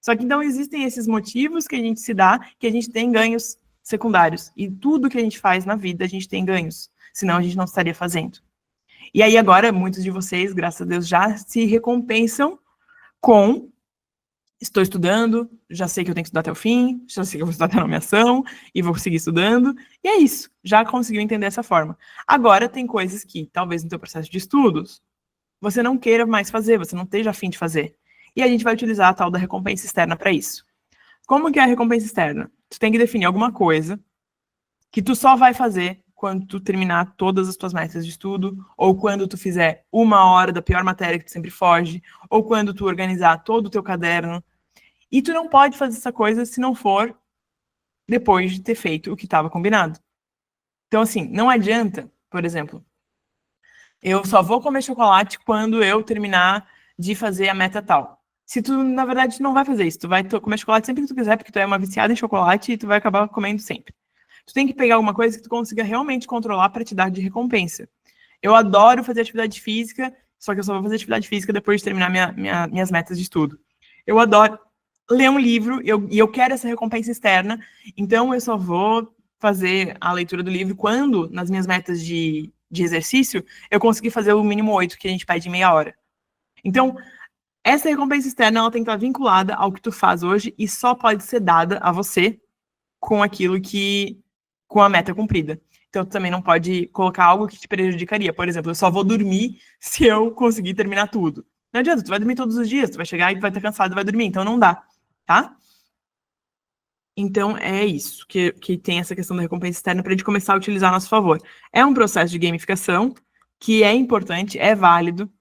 Só que então existem esses motivos que a gente se dá, que a gente tem ganhos secundários. E tudo que a gente faz na vida, a gente tem ganhos. Senão a gente não estaria fazendo. E aí agora, muitos de vocês, graças a Deus, já se recompensam com: estou estudando, já sei que eu tenho que estudar até o fim, já sei que eu vou estudar até a nomeação, e vou seguir estudando. E é isso, já conseguiu entender essa forma. Agora, tem coisas que, talvez no teu processo de estudos, você não queira mais fazer, você não esteja afim de fazer. E a gente vai utilizar a tal da recompensa externa para isso. Como que é a recompensa externa? Tu tem que definir alguma coisa que tu só vai fazer quando tu terminar todas as tuas metas de estudo, ou quando tu fizer 1 hora da pior matéria que tu sempre foge, ou quando tu organizar todo o teu caderno. E tu não pode fazer essa coisa se não for depois de ter feito o que estava combinado. Então, assim, não adianta, por exemplo, eu só vou comer chocolate quando eu terminar de fazer a meta tal. Se tu, na verdade, não vai fazer isso, tu vai comer chocolate sempre que tu quiser, porque tu é uma viciada em chocolate e tu vai acabar comendo sempre. Tu tem que pegar alguma coisa que tu consiga realmente controlar para te dar de recompensa. Eu adoro fazer atividade física, só que eu só vou fazer atividade física depois de terminar minhas metas de estudo. Eu adoro ler um livro e eu quero essa recompensa externa, então eu só vou fazer a leitura do livro quando, nas minhas metas de exercício, eu conseguir fazer o mínimo 8 que a gente pede em meia hora. Então, essa recompensa externa ela tem que estar vinculada ao que tu faz hoje e só pode ser dada a você com aquilo que, com a meta cumprida. Então, tu também não pode colocar algo que te prejudicaria. Por exemplo, eu só vou dormir se eu conseguir terminar tudo. Não adianta, tu vai dormir todos os dias, tu vai chegar e vai estar cansado e vai dormir, então não dá, tá? Então, é isso, que tem essa questão da recompensa externa para a gente começar a utilizar a nosso favor. É um processo de gamificação que é importante, é válido,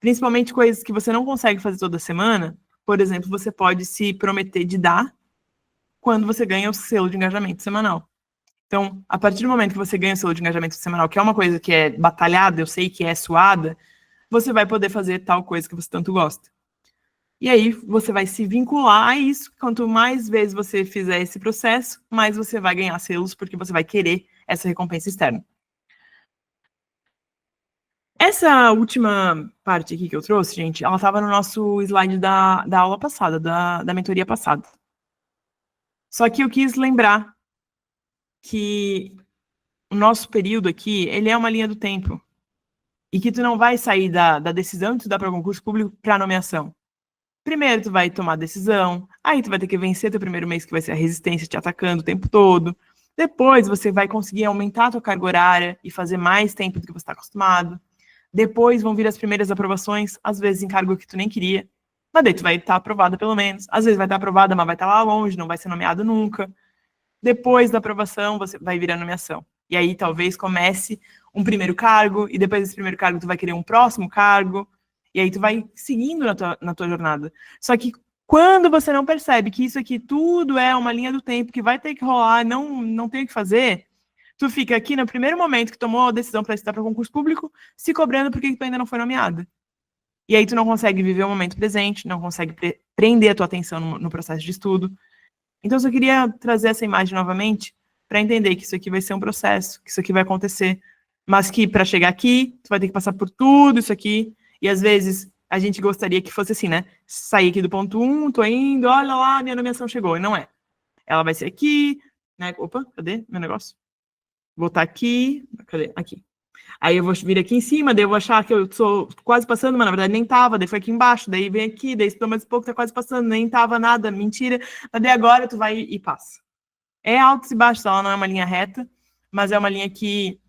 principalmente coisas que você não consegue fazer toda semana. Por exemplo, você pode se prometer de dar quando você ganha o selo de engajamento semanal. Então, a partir do momento que você ganha o selo de engajamento semanal, que é uma coisa que é batalhada, eu sei que é suada, você vai poder fazer tal coisa que você tanto gosta. E aí você vai se vincular a isso. Quanto mais vezes você fizer esse processo, mais você vai ganhar selos, porque você vai querer essa recompensa externa. Essa última parte aqui que eu trouxe, gente, ela estava no nosso slide da aula passada, da mentoria passada. Só que eu quis lembrar que o nosso período aqui, ele é uma linha do tempo. E que tu não vai sair da decisão de estudar para concurso público para nomeação. Primeiro tu vai tomar a decisão, aí tu vai ter que vencer teu primeiro mês, que vai ser a resistência te atacando o tempo todo. Depois você vai conseguir aumentar a tua carga horária e fazer mais tempo do que você está acostumado. Depois vão vir as primeiras aprovações, às vezes em cargo que tu nem queria. Mas daí tu vai estar aprovada pelo menos. Às vezes vai estar aprovada, mas vai estar lá longe, não vai ser nomeado nunca. Depois da aprovação, você vai vir a nomeação. E aí talvez comece um primeiro cargo, e depois desse primeiro cargo tu vai querer um próximo cargo, e aí tu vai seguindo na tua jornada. Só que quando você não percebe que isso aqui tudo é uma linha do tempo que vai ter que rolar, não tem o que fazer, tu fica aqui no primeiro momento que tomou a decisão para estudar para concurso público, se cobrando porque tu ainda não foi nomeada. E aí tu não consegue viver o momento presente, não consegue prender a tua atenção no processo de estudo. Então, eu só queria trazer essa imagem novamente para entender que isso aqui vai ser um processo, que isso aqui vai acontecer, mas que para chegar aqui, tu vai ter que passar por tudo isso aqui, e às vezes a gente gostaria que fosse assim, né? Sair aqui do ponto 1, tô indo, olha lá, minha nomeação chegou, e não é. Ela vai ser aqui, né? Opa, cadê meu negócio? Vou estar aqui, cadê? Aqui. Aí eu vou vir aqui em cima, daí eu vou achar que eu sou quase passando, mas na verdade nem tava, daí foi aqui embaixo, daí vem aqui, daí estou mais um pouco, tá quase passando, nem tava nada, mentira, mas daí agora tu vai e passa. É altos e baixos, ela não é uma linha reta, mas é uma linha que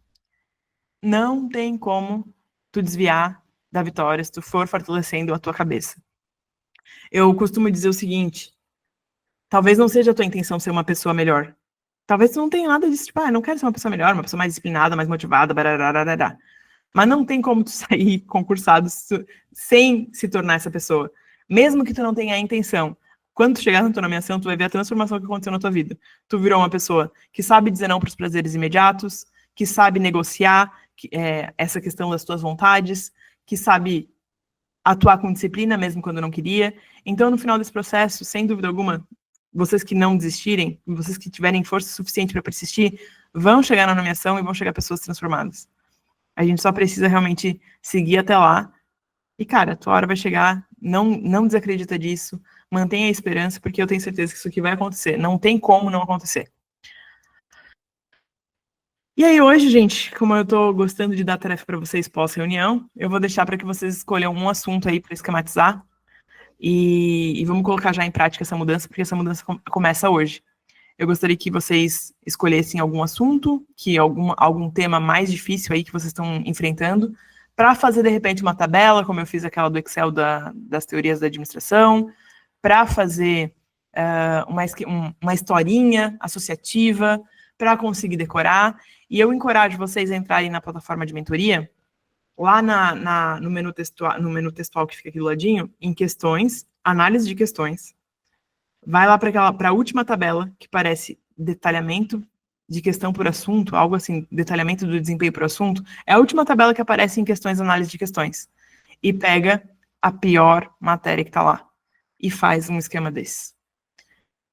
não tem como tu desviar da vitória se tu for fortalecendo a tua cabeça. Eu costumo dizer o seguinte, talvez não seja a tua intenção ser uma pessoa melhor. Talvez tu não tenha nada disso, tipo, não quero ser uma pessoa melhor, uma pessoa mais disciplinada, mais motivada, bararararará. Mas não tem como tu sair concursado sem se tornar essa pessoa. Mesmo que tu não tenha a intenção. Quando tu chegar na tua nomeação, tu vai ver a transformação que aconteceu na tua vida. Tu virou uma pessoa que sabe dizer não para os prazeres imediatos, que sabe negociar essa questão das tuas vontades, que sabe atuar com disciplina mesmo quando não queria. Então, no final desse processo, sem dúvida alguma, vocês que não desistirem, vocês que tiverem força suficiente para persistir, vão chegar na nomeação e vão chegar pessoas transformadas. A gente só precisa realmente seguir até lá. E, cara, a tua hora vai chegar, não desacredita disso, mantenha a esperança, porque eu tenho certeza que isso aqui vai acontecer. Não tem como não acontecer. E aí hoje, gente, como eu tô gostando de dar tarefa para vocês pós-reunião, eu vou deixar para que vocês escolham um assunto aí para esquematizar e vamos colocar já em prática essa mudança, porque essa mudança começa hoje. Eu gostaria que vocês escolhessem algum assunto, algum tema mais difícil aí que vocês estão enfrentando, para fazer, de repente, uma tabela, como eu fiz aquela do Excel das teorias da administração, para fazer uma historinha associativa, para conseguir decorar. E eu encorajo vocês a entrarem na plataforma de mentoria, lá no menu textual que fica aqui do ladinho, em questões, análise de questões. Vai lá para a última tabela, que parece detalhamento de questão por assunto, algo assim, detalhamento do desempenho por assunto. É a última tabela que aparece em questões, análise de questões. E pega a pior matéria que está lá. E faz um esquema desse.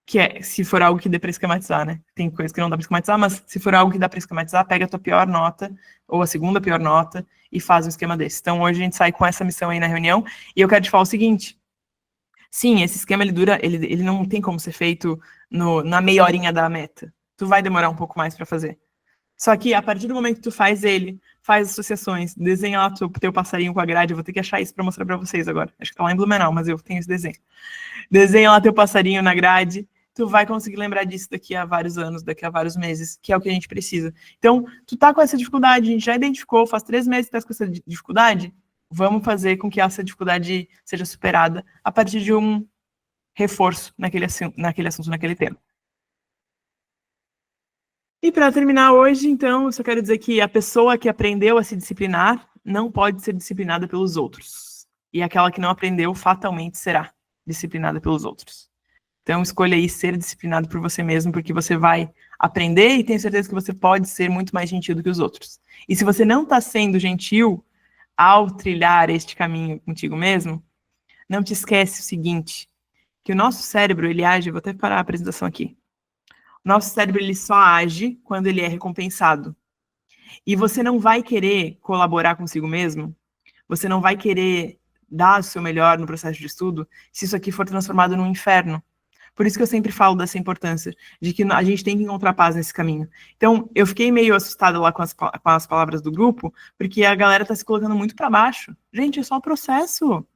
Que é, se for algo que dê para esquematizar, né? Tem coisa que não dá para esquematizar, mas se for algo que dá para esquematizar, pega a tua pior nota, ou a segunda pior nota, e faz um esquema desse. Então, hoje a gente sai com essa missão aí na reunião, e eu quero te falar o seguinte, sim, esse esquema, ele não tem como ser feito na meia horinha da meta. Tu vai demorar um pouco mais para fazer. Só que, a partir do momento que tu faz ele, faz associações, desenha lá teu passarinho com a grade, eu vou ter que achar isso para mostrar para vocês agora. Acho que tá lá em Blumenau, mas eu tenho esse desenho. Desenha lá teu passarinho na grade, tu vai conseguir lembrar disso daqui a vários anos, daqui a vários meses, que é o que a gente precisa. Então, tu tá com essa dificuldade, a gente já identificou, faz 3 meses que tá com essa dificuldade, vamos fazer com que essa dificuldade seja superada a partir de um reforço naquele assunto, naquele tema. E para terminar hoje, então, eu só quero dizer que a pessoa que aprendeu a se disciplinar não pode ser disciplinada pelos outros. E aquela que não aprendeu, fatalmente será disciplinada pelos outros. Então, escolha aí ser disciplinado por você mesmo, porque você vai aprender e tenho certeza que você pode ser muito mais gentil do que os outros. E se você não está sendo gentil ao trilhar este caminho contigo mesmo, não te esquece o seguinte, que o nosso cérebro, ele age, vou até parar a apresentação aqui, o nosso cérebro, ele só age quando ele é recompensado. E você não vai querer colaborar consigo mesmo, você não vai querer dar o seu melhor no processo de estudo, se isso aqui for transformado num inferno. Por isso que eu sempre falo dessa importância, de que a gente tem que encontrar paz nesse caminho. Então, eu fiquei meio assustada lá com as palavras do grupo, porque a galera tá se colocando muito para baixo. Gente, é só o processo.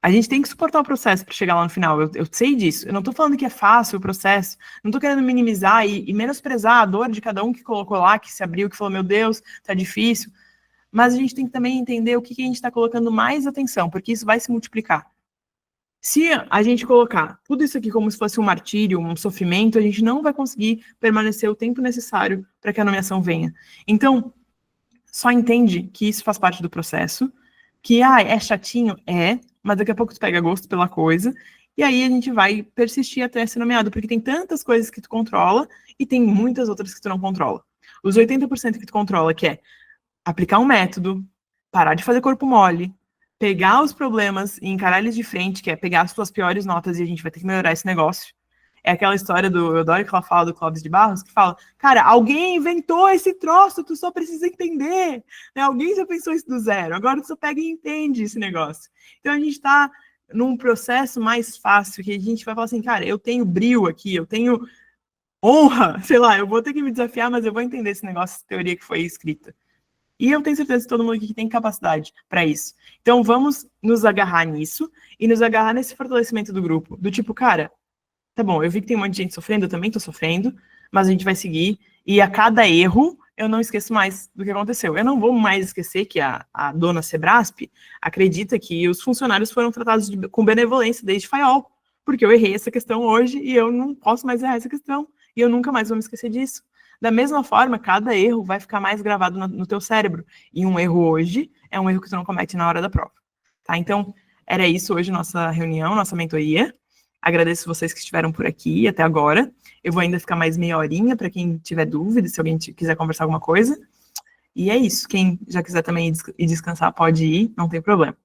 A gente tem que suportar o processo para chegar lá no final. Eu sei disso. Eu não tô falando que é fácil o processo. Não tô querendo minimizar e menosprezar a dor de cada um que colocou lá, que se abriu, que falou, meu Deus, tá difícil. Mas a gente tem que também entender o que a gente está colocando mais atenção, porque isso vai se multiplicar. Se a gente colocar tudo isso aqui como se fosse um martírio, um sofrimento, a gente não vai conseguir permanecer o tempo necessário para que a nomeação venha. Então, só entende que isso faz parte do processo, que é chatinho, mas daqui a pouco tu pega gosto pela coisa, e aí a gente vai persistir até ser nomeado, porque tem tantas coisas que tu controla e tem muitas outras que tu não controla. Os 80% que tu controla, que é aplicar um método, parar de fazer corpo mole, pegar os problemas e encarar eles de frente, que é pegar as suas piores notas e a gente vai ter que melhorar esse negócio. É aquela história eu adoro que ela fala do Clóvis de Barros, que fala, cara, alguém inventou esse troço, tu só precisa entender. Né? Alguém já pensou isso do zero, agora tu só pega e entende esse negócio. Então a gente tá num processo mais fácil, que a gente vai falar assim, cara, eu tenho brio aqui, eu tenho honra, sei lá, eu vou ter que me desafiar, mas eu vou entender esse negócio, essa teoria que foi escrita. E eu tenho certeza que todo mundo aqui tem capacidade para isso. Então, vamos nos agarrar nisso e nos agarrar nesse fortalecimento do grupo. Do tipo, cara, tá bom, eu vi que tem um monte de gente sofrendo, eu também tô sofrendo, mas a gente vai seguir. E a cada erro, eu não esqueço mais do que aconteceu. Eu não vou mais esquecer que a dona Sebrasp acredita que os funcionários foram tratados com benevolência desde Faiol, porque eu errei essa questão hoje e eu não posso mais errar essa questão, e eu nunca mais vou me esquecer disso. Da mesma forma, cada erro vai ficar mais gravado no teu cérebro, e um erro hoje é um erro que tu não comete na hora da prova. Tá? Então, era isso hoje, nossa reunião, nossa mentoria. Agradeço vocês que estiveram por aqui até agora. Eu vou ainda ficar mais meia horinha para quem tiver dúvida, se alguém quiser conversar alguma coisa. E é isso. Quem já quiser também ir descansar, pode ir, não tem problema.